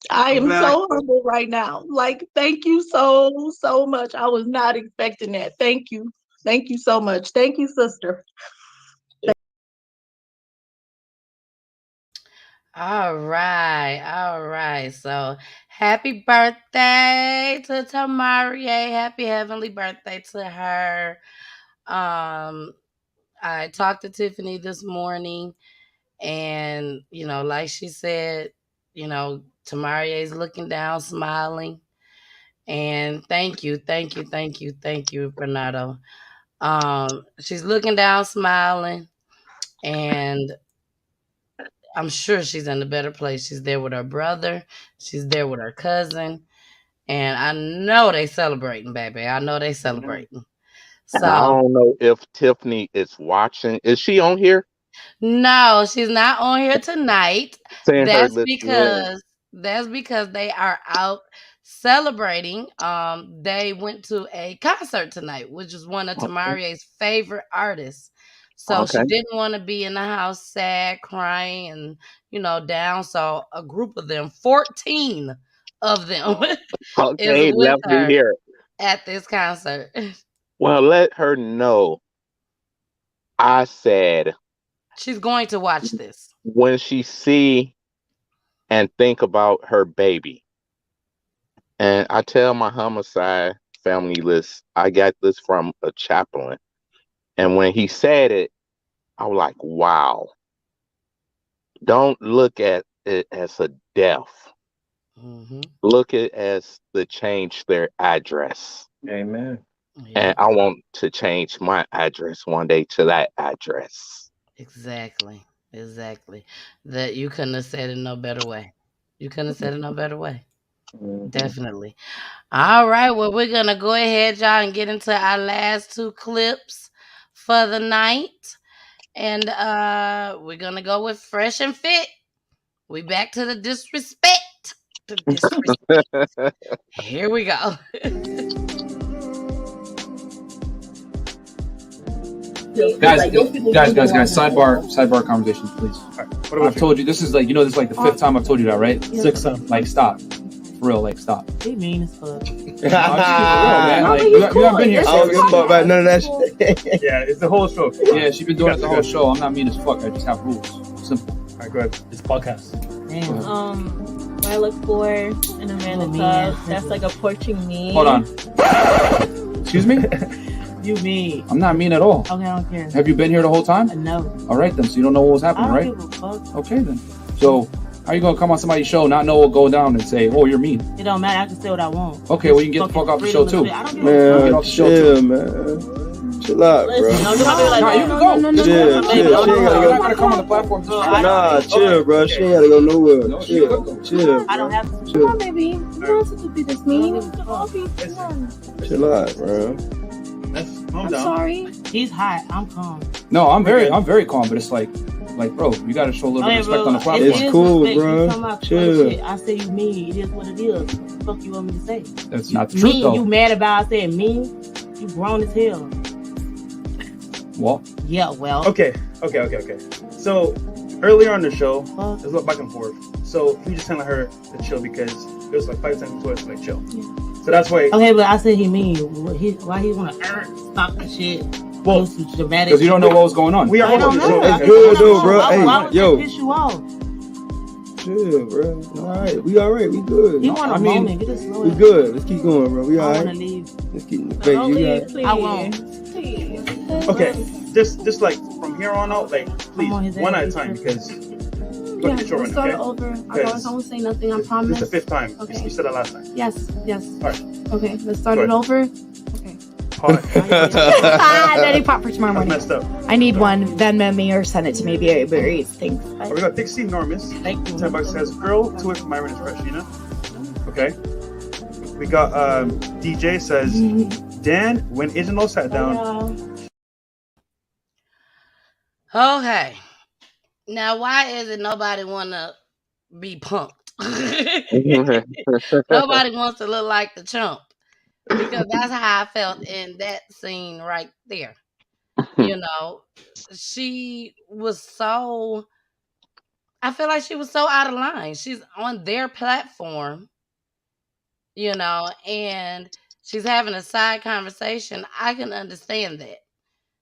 I am so humble right now. Like, thank you so much. I was not expecting that. Thank you so much. Thank you, sister. All right. So happy birthday to Tamarie. Happy heavenly birthday to her. I talked to Tiffany this morning, and like she said, Tamarie is looking down, smiling. And thank you, Bernardo. She's looking down, smiling, and I'm sure she's in a better place. She's there with her brother. She's there with her cousin. And I know they celebrating, baby. I know they celebrating. So I don't know if Tiffany is watching. Is she on here? No, she's not on here tonight. Send her That's listening. because they are out celebrating. They went to a concert tonight, which is one of Tamarie's favorite artists. So she Okay. didn't want to be in the house sad, crying, and down. So a group of them, 14 of them, is Okay, with left me her here. at this concert. Well, let her know. I said She's going to watch this. when she see and think about her baby, and I tell my homicide family list, I got this from a chaplain, and when he said it, I was like, wow. Don't look at it as a death. Mm-hmm. Look at it as to change their address. Amen. Yeah, And I want to change my address one day to that address. exactly. That you couldn't have said it no better way. You couldn't have said it no better way. Definitely. All right. Well, we're gonna go ahead, y'all, and get into our last two clips for the night. And we're gonna go with Fresh and Fit. We back to the disrespect. The disrespect. Here we go. Guys, sidebar conversation, please. I've told you this is like this is like the fifth time I've told you that, right? Sixth time. Like, stop. For real, like, stop. He mean as fuck. Like, you have been here. I don't give a fuck about none of that shit. Yeah, it's the whole show. Yeah, she's been doing it the whole show. I'm not mean as fuck. I just have rules. Simple. All right, go ahead. It's podcast. What I look for in a man that's like approaching me. Hold on. Excuse me? You mean? I'm not mean at all. Okay, I don't care. Have you been here the whole time? No. All right, then. So you don't know what was happening, I right? don't give a fuck. Okay, then. So how you going to come on somebody's show, not know what go down, and say, oh, you're mean? It don't matter. I can say what I want. Okay, well, you can get the fuck off the show, too. I don't give Man, get off the show, chill, man. Chill out, bro. Nah, you can go. Chill. She ain't You're not gotta going to come on the platform. Nah, chill, bro. She ain't gotta go nowhere. Chill. I don't have to. Chill. Come on, baby. You don't have to be this mean. Chill out, bro. I'm sorry. He's hot. I'm calm. No, I'm very calm, but it's like, bro, you got to show a little bit of respect on the platform. It's cool, bro. Chill. I say you mean. It is what it is. What the fuck you want me to say? That's not the truth, mean, though. You mad about I said mean? You grown as hell. Well. Yeah, well. Okay. So earlier on the show, there's a lot back and forth. So he was just telling her to chill because it was like 5 times before it's like chill. Yeah. So that's why. Okay, but I said he mean. Why he want to stop the shit? Well, because you don't know what was going on. We are on the show. It's good though, bro. Why would yo. that piss you off? Chill, bro. All right, we all right. We good. You want a moment? Get it slow. We good. Let's keep going, bro. We all right. I want to leave. Let's keep. Baby, you got it. I won't. Okay, just like from here on out, like please one at a time because. Yeah, we'll start over. I won't say nothing. I promise. This is the 5th time. Okay. You said that last time. Yes. All right. Okay, let's start it over. Okay. Daddy pop for tomorrow morning. Messed up. I need one. Venmo me or send it to me via Uber Eats. Thanks. Right, we got Dixie Normus. Thank you. $10 says girl, 2 it from Myron is fresh, Okay. We got DJ says Dan, when Ijanol sat down. Okay. Now, why is it nobody want to be punked? Nobody wants to look like the chump. Because that's how I felt in that scene right there. She was so... I feel like she was so out of line. She's on their platform, and she's having a side conversation. I can understand that.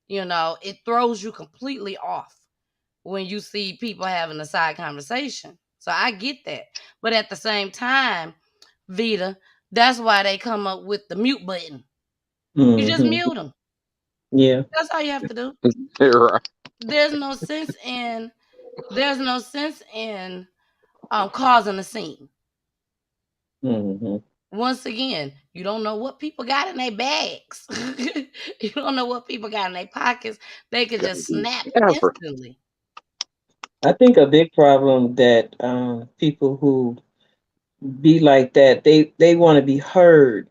It throws you completely off when you see people having a side conversation. So I get that. But at the same time, Vita, that's why they come up with the mute button. Mm-hmm. You just mute them. Yeah. That's all you have to do. Right. There's no sense in causing a scene. Mm-hmm. Once again, you don't know what people got in their bags. You don't know what people got in their pockets. They could just snap instantly. I think a big problem that people who be like that, they want to be heard.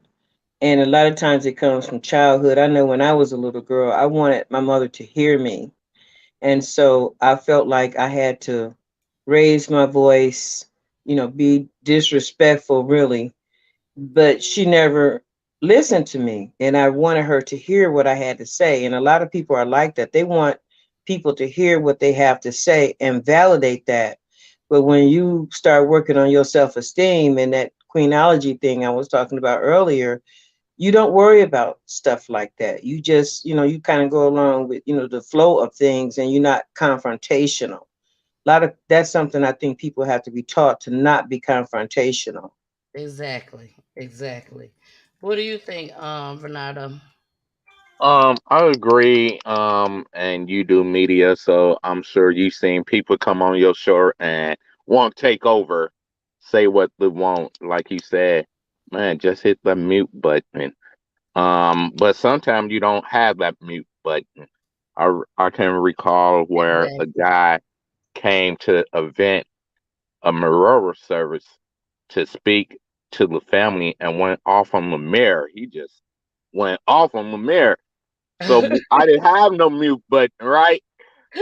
And a lot of times it comes from childhood. I know when I was a little girl, I wanted my mother to hear me. And so I felt like I had to raise my voice, be disrespectful, really. But she never listened to me. And I wanted her to hear what I had to say. And a lot of people are like that. They want people to hear what they have to say and validate that. But when you start working on your self-esteem and that queenology thing I was talking about earlier, you don't worry about stuff like that. You just, you kind of go along with, the flow of things, and you're not confrontational. That's something I think people have to be taught, to not be confrontational. Exactly. Exactly. What do you think, Bernardo? I agree. And you do media, so I'm sure you've seen people come on your show and want to take over, say what they want. Like you said, man, just hit the mute button. But sometimes you don't have that mute button. I can recall where a Exactly. guy came to event a memorial service to speak to the family and went off on the mayor. He just went off on the mayor. So I didn't have no mute button, right?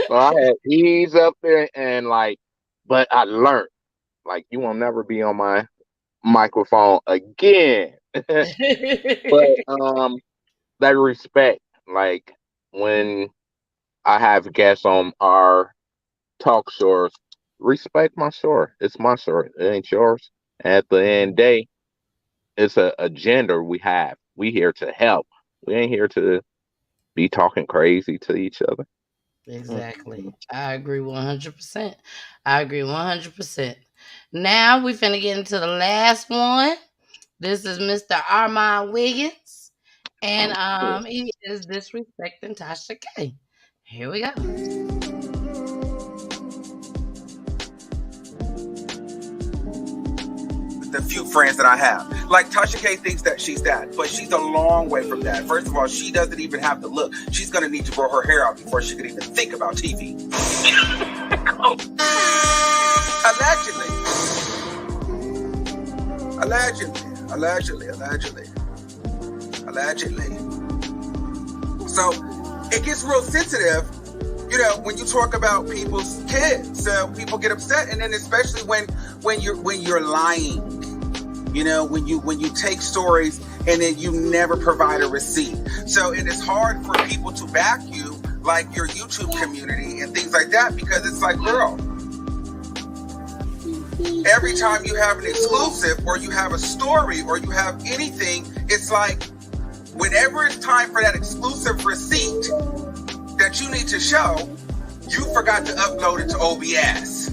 So I had ease up there and like, but I learned like you will never be on my microphone again. But that respect, like when I have guests on our talk shows, respect my show. It's my show. It ain't yours. At the end of the day, it's a agenda we have. We here to help. We ain't here to be talking crazy to each other. Exactly. I agree 100%. I agree 100%. Now we finna get into the last one. This is Mr. Armon Wiggins. And he is disrespecting Tasha K. Here we go. The few friends that I have. Like Tasha K thinks that she's that, but she's a long way from that. First of all, she doesn't even have to look. She's going to need to grow her hair out before she could even think about TV. Allegedly. So it gets real sensitive, when you talk about people's kids. So people get upset, and then especially when you're lying. When you take stories and then you never provide a receipt. So it is hard for people to back you, like your YouTube community and things like that, because it's like, girl, every time you have an exclusive or you have a story or you have anything, it's like whenever it's time for that exclusive receipt that you need to show, you forgot to upload it to OBS.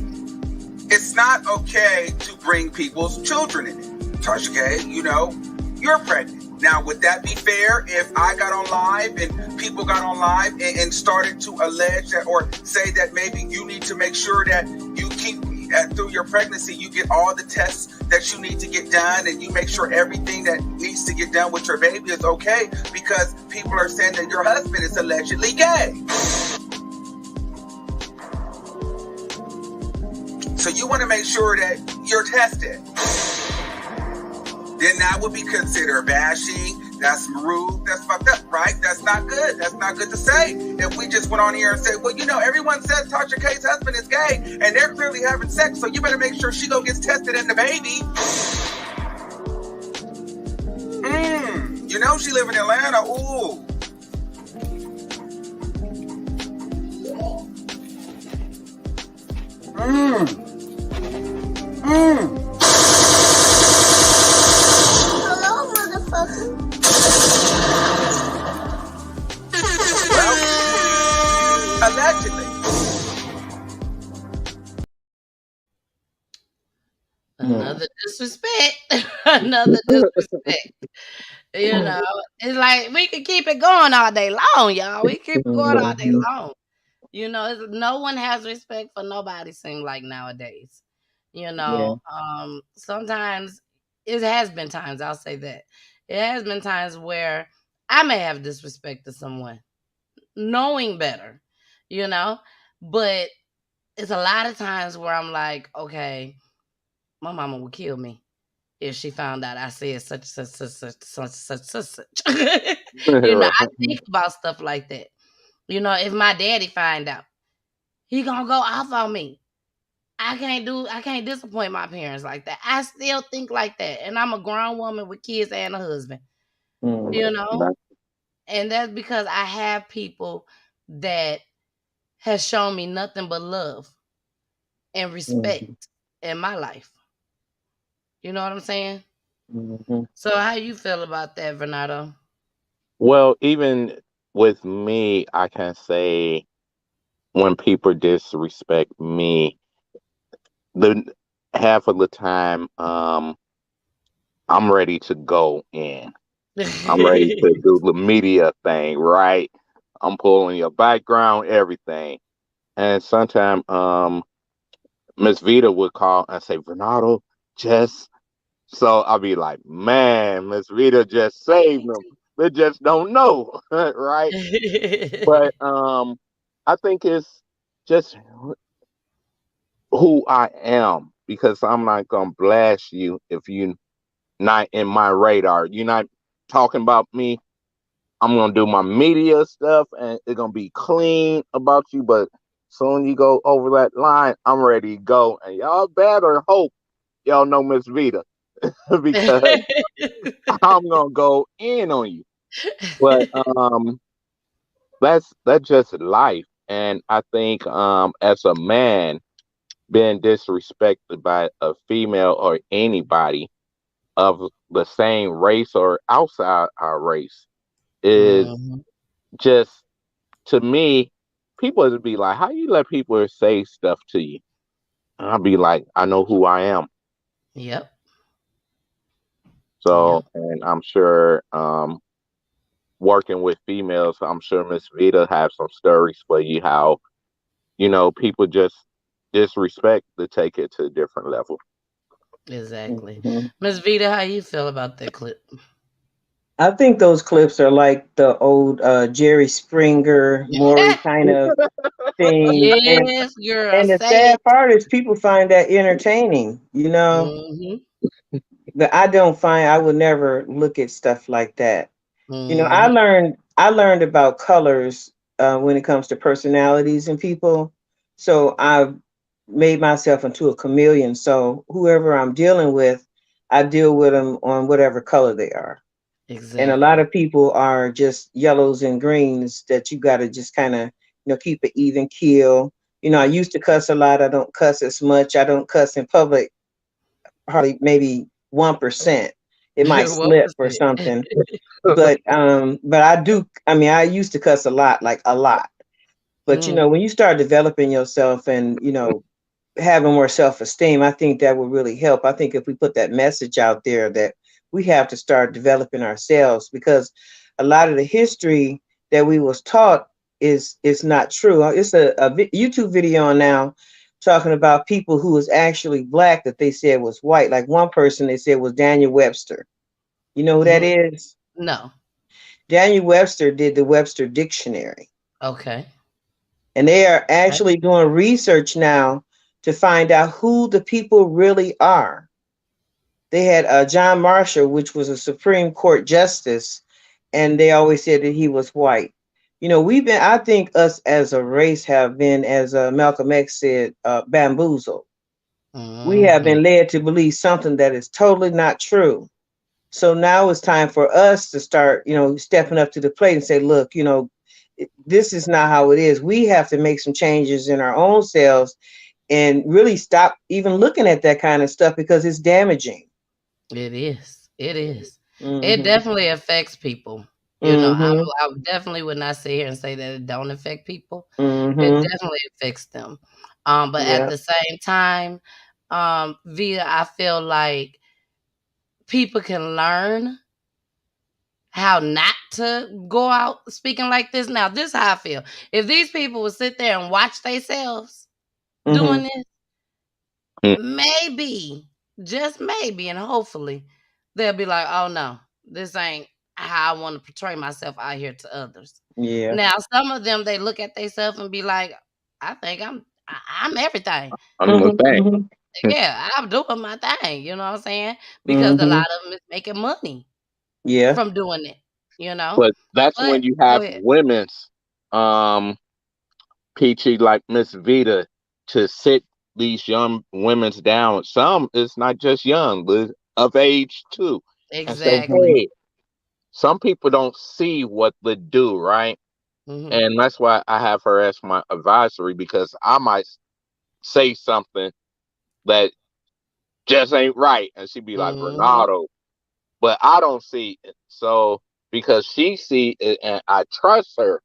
It's not okay to bring people's children in it. Tasha K, you're pregnant. Now, would that be fair if I got on live and people got on live and started to allege that or say that maybe you need to make sure that you keep through your pregnancy, you get all the tests that you need to get done and you make sure everything that needs to get done with your baby is okay because people are saying that your husband is allegedly gay. So you want to make sure that you're tested. Then that would be considered bashing. That's rude. That's fucked up, right? That's not good. That's not good to say. If we just went on here and said, well, everyone says Tasha K's husband is gay and they're clearly having sex, so you better make sure she gets tested and the baby. She live in Atlanta. Ooh. Hello, motherfucker. Well, allegedly. Another disrespect. Another disrespect. It's like we could keep it going all day long, y'all. We keep it going all day long. No one has respect for nobody, seem like nowadays. Sometimes it has been times, I'll say that. It has been times where I may have disrespected someone, knowing better, but it's a lot of times where I'm like, okay, my mama would kill me if she found out I said such. I think about stuff like that. If my daddy find out, he gonna go off on me. I can't disappoint my parents like that. I still think like that. And I'm a grown woman with kids and a husband. You know? And that's because I have people that has shown me nothing but love and respect in my life. You know what I'm saying? So how you feel about that, Renato? Well, even with me, I can say when people disrespect me, the half of the time, I'm ready to go in. I'm ready to do the media thing, right? I'm pulling your background, everything. And sometimes Miss Vita would call and say, Renato, just so I'll be like, man, Miss Vita just saved them. They just don't know, right? But I think it's just who I am because I'm not gonna blast you if you not in my radar. You're not talking about me. I'm gonna do my media stuff and it's gonna be clean about you. But soon you go over that line, I'm ready to go. And y'all better hope y'all know Miss Vita because I'm gonna go in on you. But that's just life. And I think as a man being disrespected by a female or anybody of the same race or outside our race is just, to me, people would be like, how you let people say stuff to you? And I'll be like, I know who I am. Yep. So, and I'm sure working with females, I'm sure Miss Vita have some stories for you how, people just disrespect to take it to a different level. Exactly. Miss Vita, how you feel about that clip? I think those clips are like the old Jerry Springer, Maury kind of thing. Yes, girl. And the Say sad it. part is people find that entertaining, But I would never look at stuff like that. I learned about colors when it comes to personalities and people. So I've made myself into a chameleon. So whoever I'm dealing with, I deal with them on whatever color they are. Exactly. And a lot of people are just yellows and greens that you got to just kind of, keep an even keel. I used to cuss a lot. I don't cuss as much. I don't cuss in public, hardly maybe 1%. It might slip or something. But I do. I mean, I used to cuss a lot, like a lot. But when you start developing yourself and having more self-esteem, I think that will really help. I think if we put that message out there that we have to start developing ourselves, because a lot of the history that we was taught is not true. It's a YouTube video now talking about people who was actually black that they said was white. Like one person they said was Daniel Webster. You know who that is? No. Daniel Webster did the Webster Dictionary. Okay. And they are actually doing research now to find out who the people really are. They had John Marshall, which was a Supreme Court justice, and they always said that he was white. I think us as a race have been, as Malcolm X said, bamboozled. We have been led to believe something that is totally not true. So now it's time for us to start, stepping up to the plate and say, look, this is not how it is. We have to make some changes in our own selves and really stop even looking at that kind of stuff because it's damaging. It is. It is. It definitely affects people. I definitely would not sit here and say that it don't affect people. It definitely affects them. But at the same time, Via, I feel like people can learn how not to go out speaking like this. Now, this is how I feel. If these people would sit there and watch themselves doing this, maybe, just maybe, and hopefully, they'll be like, oh no, this ain't how I want to portray myself out here to others. Yeah. Now, some of them, they look at themselves and be like, I think I'm everything. I'm the thing. Yeah, I'm doing my thing. You know what I'm saying? Because a lot of them is making money from doing it. But that's when you have women's Peachy, like Miss Vita, to sit these young women's down. Some it's not just young, but of age too, and say, Exactly. hey, some people don't see what they do, right? Hmm. And that's why I have her as my advisory, because I might say something that just ain't right, and she'd be like, Hmm. Ronaldo, but I don't see it. So because she see it and I trust her,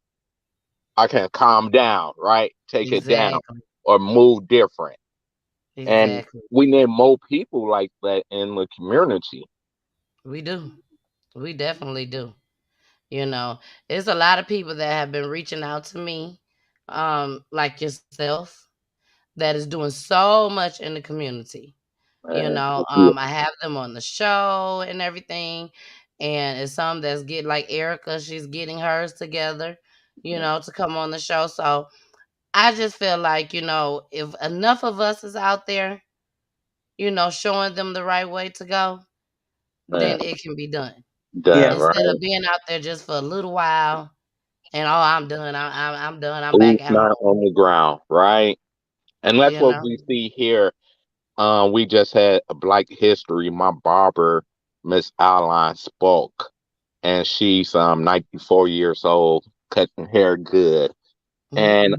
I can calm down, right? Take it down Exactly. or move different. And Exactly. we need more people like that in the community. We do. We definitely do. You know, it's a lot of people that have been reaching out to me, like yourself, that is doing so much in the community. You Man, know, thank you. I have them on the show and everything. And it's some that's get like Erica, she's getting hers together, to come on the show. So I just feel like, if enough of us is out there, showing them the right way to go, Man, then it can be done. done, Yeah. Instead right? of being out there just for a little while and I'm done. I'm done. I'm back Boots at not home. on the ground, right? And that's You what know. we see here. We just had a Black History. My barber, Miss Aline, spoke, and she's 94 years old, cutting hair good. Hmm. And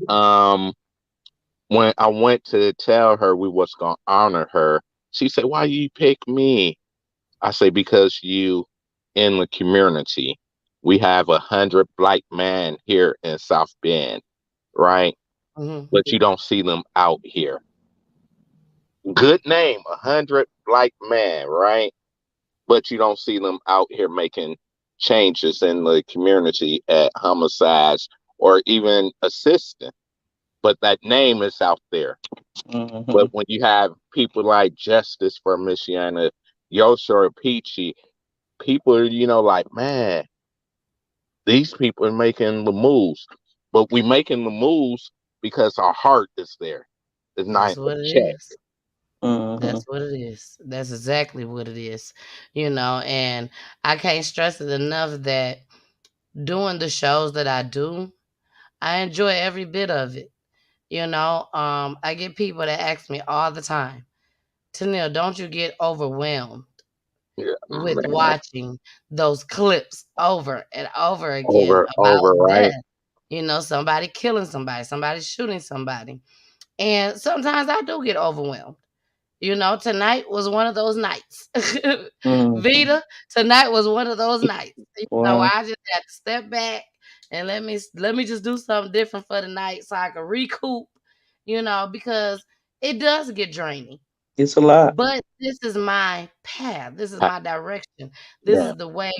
when I went to tell her we was gonna honor her, she said, "Why you pick me?" I say, "Because you in the community. We have 100 Black men here in South Bend, right? Hmm. But you don't see them out here. Good name, 100 Black men, right? But you don't see them out here making changes in the community at homicides or even assisting. But that name is out there. Mm-hmm. But when you have people like Justice for Michiana, Yosha or Peachy, people are, like, man, these people are making the moves. But we making the moves because our heart is there. It's not That's in the what it check. is. Mm-hmm. That's what it is. That's exactly what it is. And I can't stress it enough that doing the shows that I do, I enjoy every bit of it. I get people that ask me all the time, Tennille, don't you get overwhelmed Yeah, with man. watching those clips over and over again Over, about right? death? Somebody killing somebody shooting somebody. And sometimes I do get overwhelmed. Tonight was one of those nights. Mm-hmm. Vita, tonight was one of those nights. Wow. I just had to step back and let me just do something different for the night so I can recoup, because it does get draining. It's a lot. But this is my path. This is Ha- my direction. This Yeah. is the way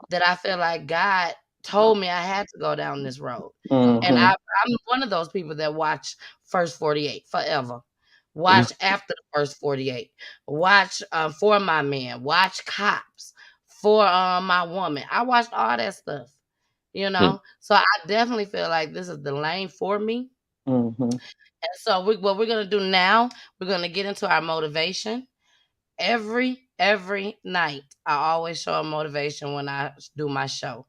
that I feel like God told me I had to go down this road. And Mm-hmm. I'm one of those people that watch First 48 forever. Watch after the first 48. Watch For My Man. Watch Cops. For My Woman. I watched all that stuff. Hmm. So I definitely feel like this is the lane for me. Mm-hmm. And so what we're gonna do now, we're gonna get into our motivation. Every night, I always show a motivation when I do my show,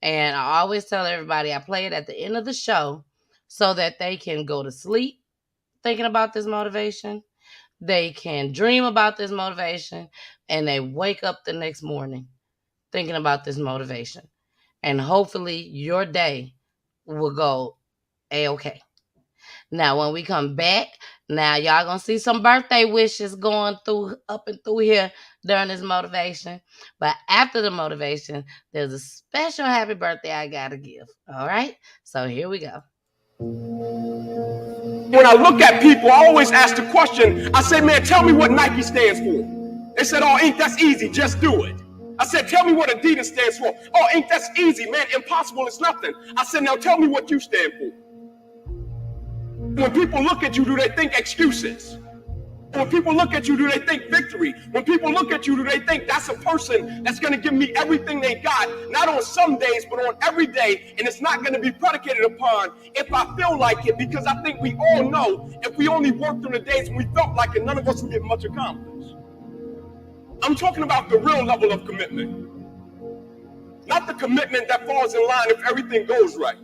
and I always tell everybody I play it at the end of the show so that they can go to sleep thinking about this motivation. They can dream about this motivation, and they wake up the next morning thinking about this motivation. And hopefully, your day will go a-okay. Now, when we come back, now y'all gonna see some birthday wishes going through up and through here during this motivation. But after the motivation, there's a special happy birthday I gotta give. All right, so here we go. When I look at people, I always ask the question, I say, man, tell me what Nike stands for. They said, oh, Inc., that's easy, just do it. I said, tell me what Adidas stands for. Oh, Inc., that's easy, man, impossible is nothing. I said, now tell me what you stand for. When people look at you, do they think excuses? When people look at you, do they think victory? When people look at you, do they think that's a person that's going to give me everything they got, not on some days, but on every day, and it's not going to be predicated upon if I feel like it, because I think we all know if we only worked on the days when we felt like it, none of us would get much accomplished. I'm talking about the real level of commitment, not the commitment that falls in line if everything goes right.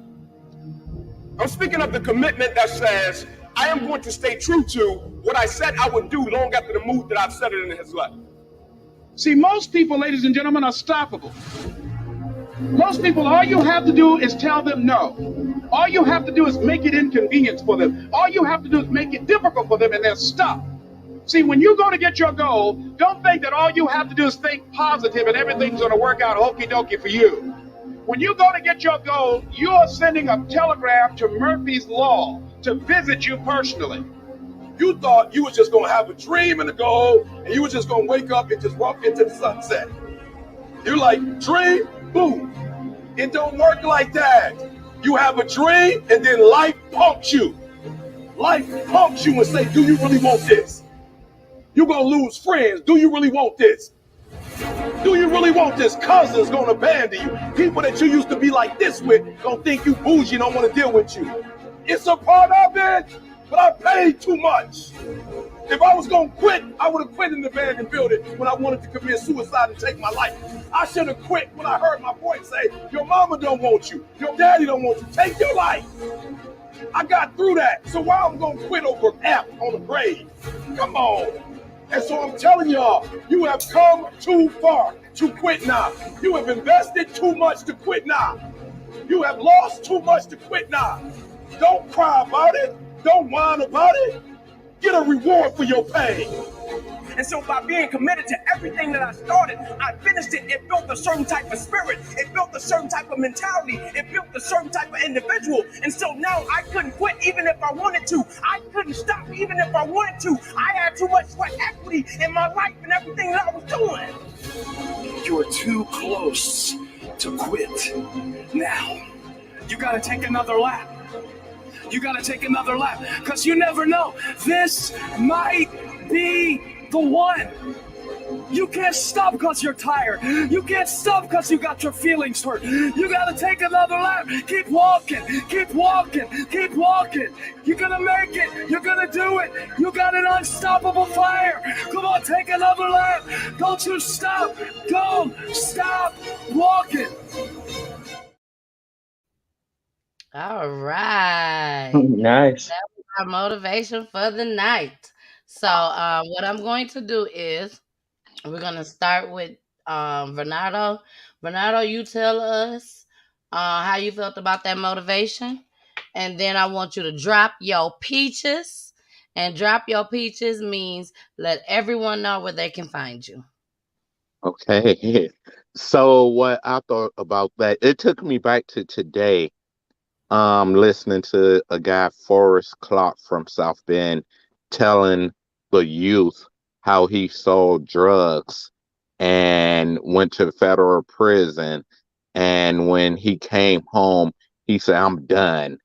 I'm speaking of the commitment that says, I am going to stay true to what I said I would do long after the mood that I've set it in his life. See, most people, ladies and gentlemen, are stoppable. Most people, all you have to do is tell them no. All you have to do is make it inconvenient for them. All you have to do is make it difficult for them, and they'll stop. See, when you go to get your goal, don't think that all you have to do is think positive and everything's going to work out okie dokie for you. When you go to get your goal, you are sending a telegram to Murphy's Law to visit you personally. You thought you was just gonna have a dream and a goal, and you was just gonna wake up and just walk into the sunset. You're like, dream, boom. It don't work like that. You have a dream, and then life pumps you. Life pumps you and say, do you really want this? You're gonna lose friends. Do you really want this? Do you really want this? Cousins gonna abandon you. People that you used to be like this with gonna think you bougie and don't want to deal with you. It's a part of it, but I paid too much. If I was gonna quit, I would have quit in the abandoned building when I wanted to commit suicide and take my life. I should have quit when I heard my voice say, your mama don't want you, your daddy don't want you, take your life. I got through that, so why I'm gonna quit over F on the grave? Come on. And so I'm telling y'all, you have come too far to quit now. You have invested too much to quit now. You have lost too much to quit now. Don't cry about it. Don't whine about it. Get a reward for your pain. And so by being committed to everything that I started, I finished it. It built a certain type of spirit. It built a certain type of mentality. It built a certain type of individual. And so now I couldn't quit even if I wanted to. I couldn't stop even if I wanted to. I had too much sweat equity in my life and everything that I was doing. You are too close to quit. Now, you gotta take another lap. You gotta take another lap, because you never know. This might be the one. You can't stop because you're tired. You can't stop because you got your feelings hurt. You gotta take another lap. Keep walking, keep walking, keep walking. You're gonna make it. You're gonna do it. You got an unstoppable fire. Come on, take another lap. Don't you stop. Don't stop walking. All right. Nice. That was our motivation for the night. So what I'm going to do is we're going to start with Bernardo. Bernardo, you tell us how you felt about that motivation. And then I want you to drop your peaches. And drop your peaches means let everyone know where they can find you. Okay. So what I thought about that, it took me back to today. Listening to a guy, Forrest Clark from South Bend, telling the youth how he sold drugs and went to federal prison. And when he came home, he said, I'm done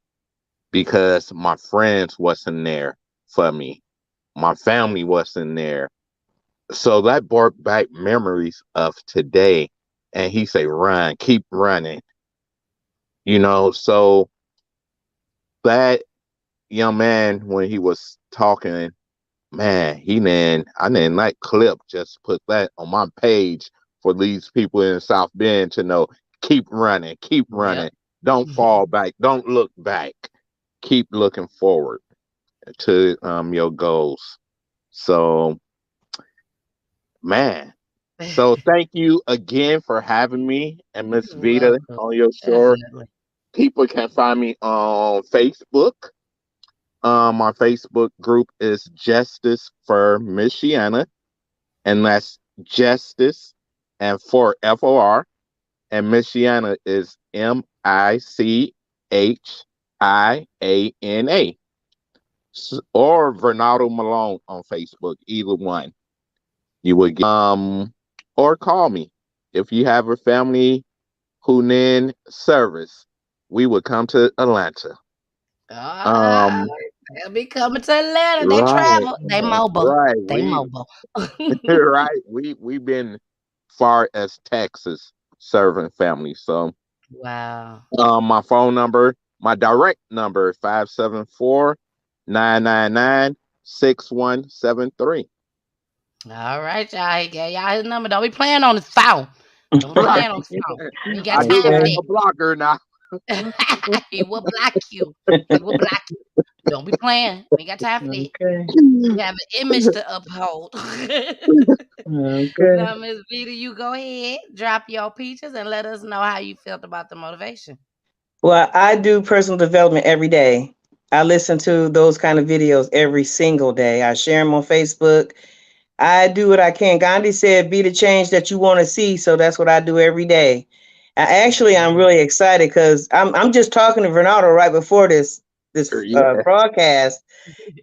because my friends wasn't there for me. My family wasn't there. So that brought back memories of today. And he said, run, keep running. You know, so that young man, when he was talking, man, I didn't like clip, just put that on my page for these people in South Bend to know, keep running, Yep. don't fall back, don't look back, keep looking forward to your goals. So, man, so thank you again for having me and Miss Vita on your show. Definitely. People can find me on Facebook. My Facebook group is Justice for Michiana, and that's Justice and for FOR, and Michiana is MICHIANA, or Vernaldo Malone on Facebook, either one. You would get, or call me if you have a family who need service. We would come to Atlanta. They'll be coming to Atlanta. They travel. They mobile. Right. They mobile. Right. We've been far as Texas serving families. So wow. My phone number, my direct number is 574-999-6173. All right, y'all. He gave y'all his number. Don't be playing on his phone. Don't be playing on his phone. You got I do time for have that. a blocker now. He will block you. He will block you. Don't be playing. We ain't got time for that. Okay. We have an image to uphold. Okay. Now, Miss Vita, you go ahead, drop your peaches, and let us know how you felt about the motivation. Well, I do personal development every day. I listen to those kind of videos every single day. I share them on Facebook. I do what I can. Gandhi said, "Be the change that you want to see." So that's what I do every day. I'm really excited because I'm just talking to Bernardo right before this broadcast,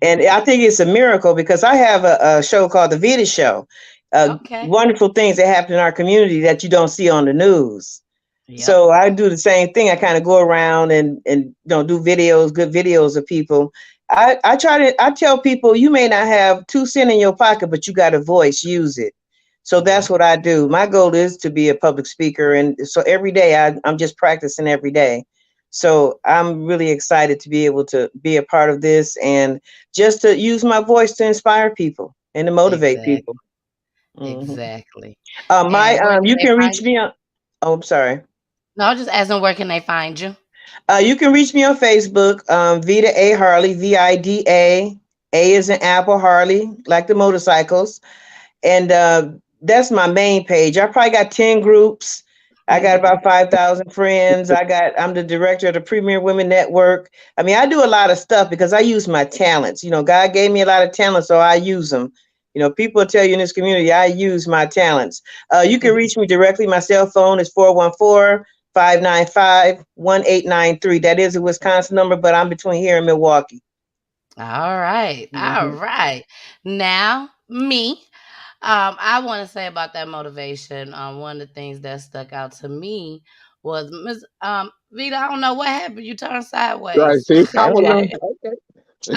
and I think it's a miracle because I have a show called The Vita Show. Okay. Wonderful things that happen in our community that you don't see on the news. Yep. So I do the same thing. I kind of go around and do videos, good videos of people. I tell people you may not have 2 cents in your pocket, but you got a voice, use it. So that's what I do. My goal is to be a public speaker. And so every day I'm just practicing every day. So I'm really excited to be able to be a part of this and just to use my voice to inspire people and to motivate people. Exactly. You can reach me on, oh, I'm sorry. No, I was just asking where can they find you? You can reach me on Facebook, Vida A. Harley, Vida. A is in Apple, Harley, like the motorcycles. And that's my main page. I probably got 10 groups. I got about 5,000 friends. I'm the director of the Premier Women Network. I mean, I do a lot of stuff because I use my talents. You know, God gave me a lot of talents, so I use them. You know, people tell you in this community, I use my talents. You can reach me directly. My cell phone is 414-595-1893. That is a Wisconsin number, but I'm between here and Milwaukee. All right. All right. Now, me. I want to say about that motivation. One of the things that stuck out to me was Miss Vita. I don't know what happened. You turned sideways. Right. See, I was Okay. okay.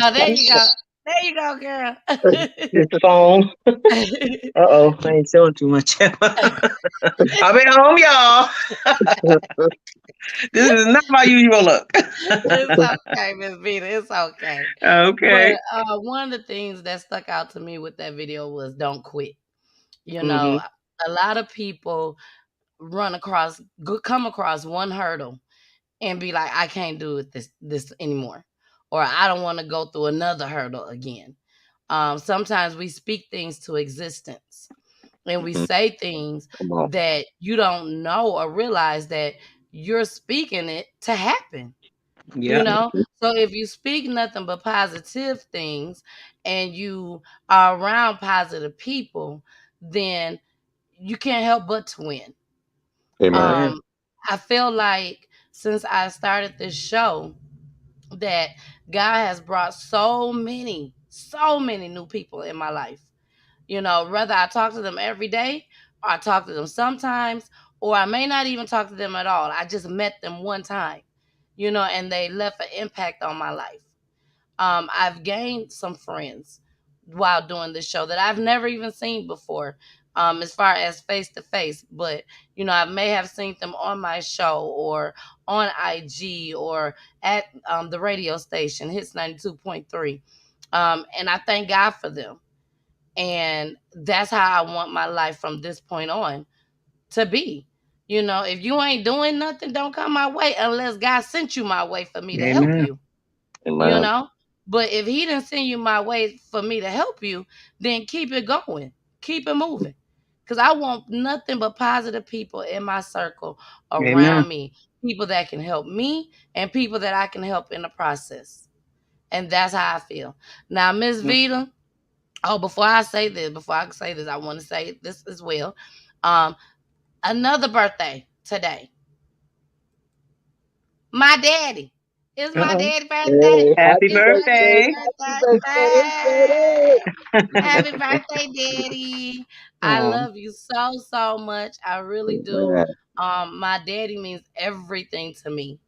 Oh, there you go. There you go, girl. It's the phone. Uh-oh, I ain't showing too much. I've been home, y'all. This is not my usual look. It's okay, Miss Vita. It's okay. Okay. But one of the things that stuck out to me with that video was don't quit. You know, a lot of people come across one hurdle and be like, I can't do it this anymore, or I don't want to go through another hurdle again. Sometimes we speak things to existence and we say things that you don't know or realize that you're speaking it to happen. Yeah. You know, so if you speak nothing but positive things and you are around positive people, then you can't help but to win. Amen. I feel like since I started this show that God has brought so many new people in my life. You know, whether I talk to them every day or I talk to them sometimes, or I may not even talk to them at all. I just met them one time, you know, and they left an impact on my life. I've gained some friends while doing this show that I've never even seen before, as far as face to face. But you know, I may have seen them on my show or on IG or at the radio station Hits 92.3, and I thank God for them. And that's how I want my life from this point on to be. You know, if you ain't doing nothing, don't come my way unless God sent you my way for me to help you. You know, but if he didn't send you my way for me to help you, then keep it going, keep it moving, because I want nothing but positive people in my circle around me, people that can help me and people that I can help in the process. And that's how I feel. Now, Miss Vita, before I say this, I want to say this as well. Another birthday today. My daddy. It's my daddy's birthday. Happy It's my daddy's birthday. birthday. Happy birthday, Daddy. I love you so much. I really do. My daddy means everything to me.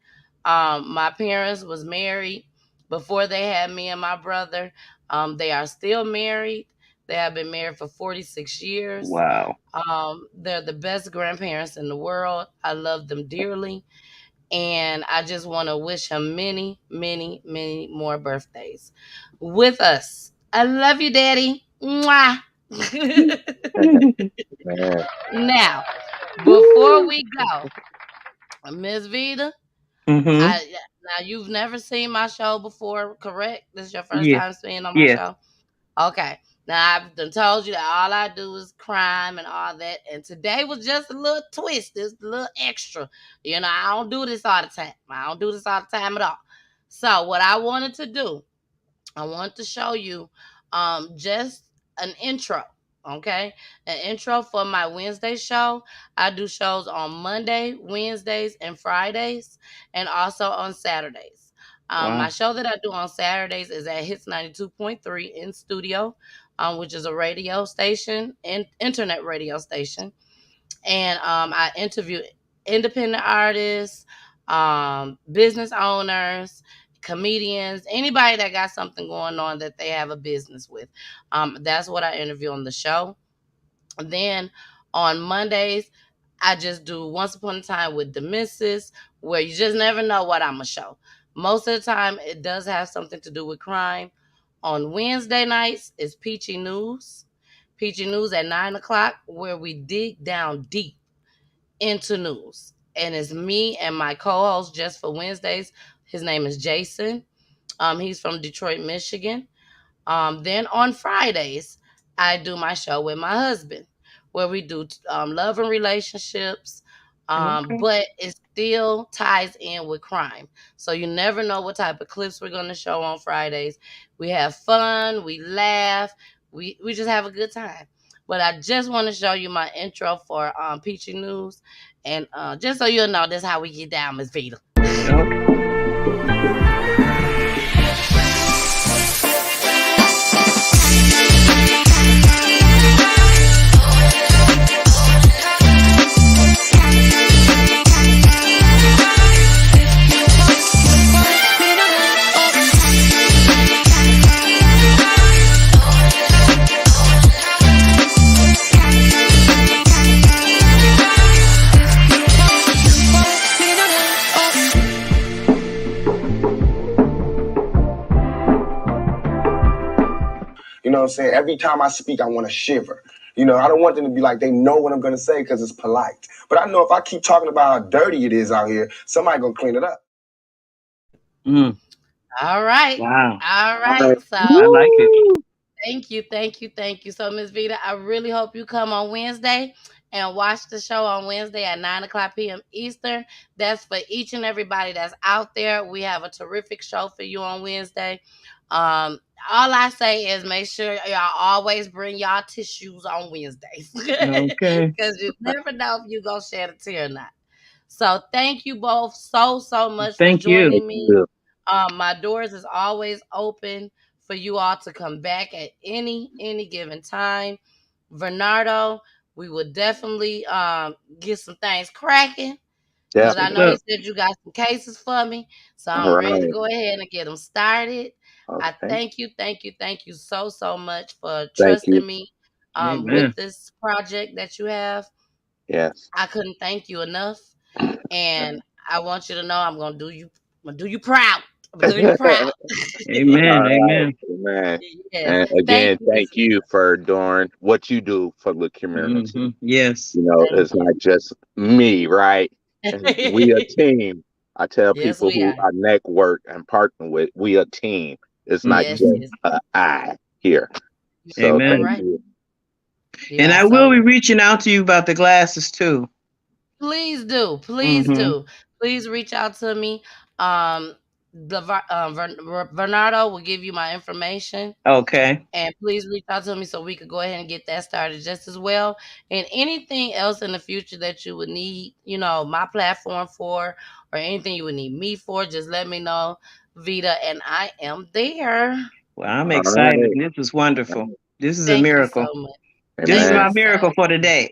My parents was married before they had me and my brother. They are still married. They have been married for 46 years. Wow. They're the best grandparents in the world. I love them dearly. And I just want to wish him many, many, many more birthdays with us. I love you, Daddy. Mwah. Now, before we go, Miss Vita, Mm-hmm. Now you've never seen my show before, correct? This is your first Yeah. time seeing on my Yes. show. Okay. Now I've done told you that all I do is crime and all that, and today was just a little twist, just a little extra. You know, I don't do this all the time. I don't do this all the time at all. So what I wanted to do, I want to show you just an intro. Okay, an intro for my Wednesday show. I do shows on Monday, Wednesdays, and Fridays, and also on Saturdays. My Wow. show that I do on Saturdays is at Hits 92.3 in studio, which is a radio station, internet radio station, and I interview independent artists, business owners, comedians, anybody that got something going on that they have a business with. That's what I interview on the show. And then on Mondays, I just do Once Upon a Time with the Missus, where you just never know what I'm gonna show. Most of the time, it does have something to do with crime. On Wednesday nights, is Peachy News. Peachy News at 9 o'clock, where we dig down deep into news. And it's me and my co-host just for Wednesdays. His name is Jason. He's from Detroit, Michigan. Then on Fridays, I do my show with my husband, where we do love and relationships, Okay. but it still ties in with crime. So you never know what type of clips we're going to show on Fridays. We have fun, we laugh, we just have a good time. But I just want to show you my intro for Peachy News. And just so you'll know, this is how we get down, Miss Vita. You know what I'm saying? Every time I speak, I want to shiver. You know, I don't want them to be like, they know what I'm going to say because it's polite. But I know if I keep talking about how dirty it is out here, somebody going to clean it up. Mm. All right. Wow. All right. So I like it. Thank you. So, Miss Vita, I really hope you come on Wednesday and watch the show on Wednesday at 9 o'clock p.m. Eastern. That's for each and everybody that's out there. We have a terrific show for you on Wednesday. All I say is make sure y'all always bring y'all tissues on Wednesdays. Okay. Because you never know if you're going to shed a tear or not. So thank you both so much Thank for you. joining me. My doors is always open for you all to come back at any given time. Bernardo, we would definitely get some things cracking. Yeah. Because I know you said you got some cases for me. So I'm All ready to right. go ahead and get them started. I Okay. thank you so much for Thank you. trusting me Amen. with this project that you have. Yes. I couldn't thank you enough. And I want you to know I'm gonna do you proud. I'm gonna do you proud. Amen. All right. Amen. Amen. Yes. And again, thank you for doing what you do for the community. Mm-hmm. Yes. You know, Thank it's not just me, right? And we a team. I tell Yes, people we who are. I network and partner with, we a team. It's not Yes, just yes. I here. So Amen. All thank right. you. You And are I will so be right. reaching out to you about the glasses too. Please do. Mm-hmm. Please reach out to me. Bernardo will give you my information. Okay. And please reach out to me so we could go ahead and get that started just as well. And anything else in the future that you would need, you know, my platform for, or anything you would need me for, just let me know, Vita, and I am there. Well, I'm All excited. right. This is wonderful. This is a Thank you miracle. so much. This is Thank my you Amen. miracle so for the day.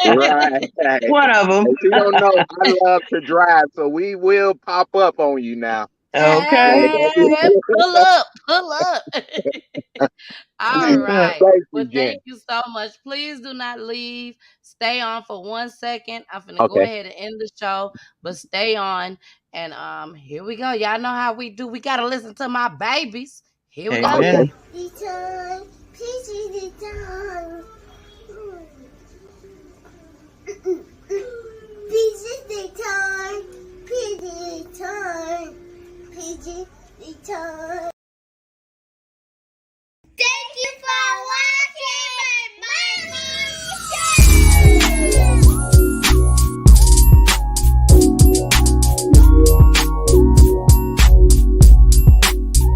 Right. One of them. And you don't know, I love to drive, so we will pop up on you now. Okay. Pull up. All right. Thank you, Well, Jen. thank you so much. Please do not leave. Stay on for 1 second. I'm finna go Okay. ahead and end the show, but stay on. And here we go. Y'all know how we do. We gotta listen to my babies. Here we go. Amen. Pieces the time. Jiffy time.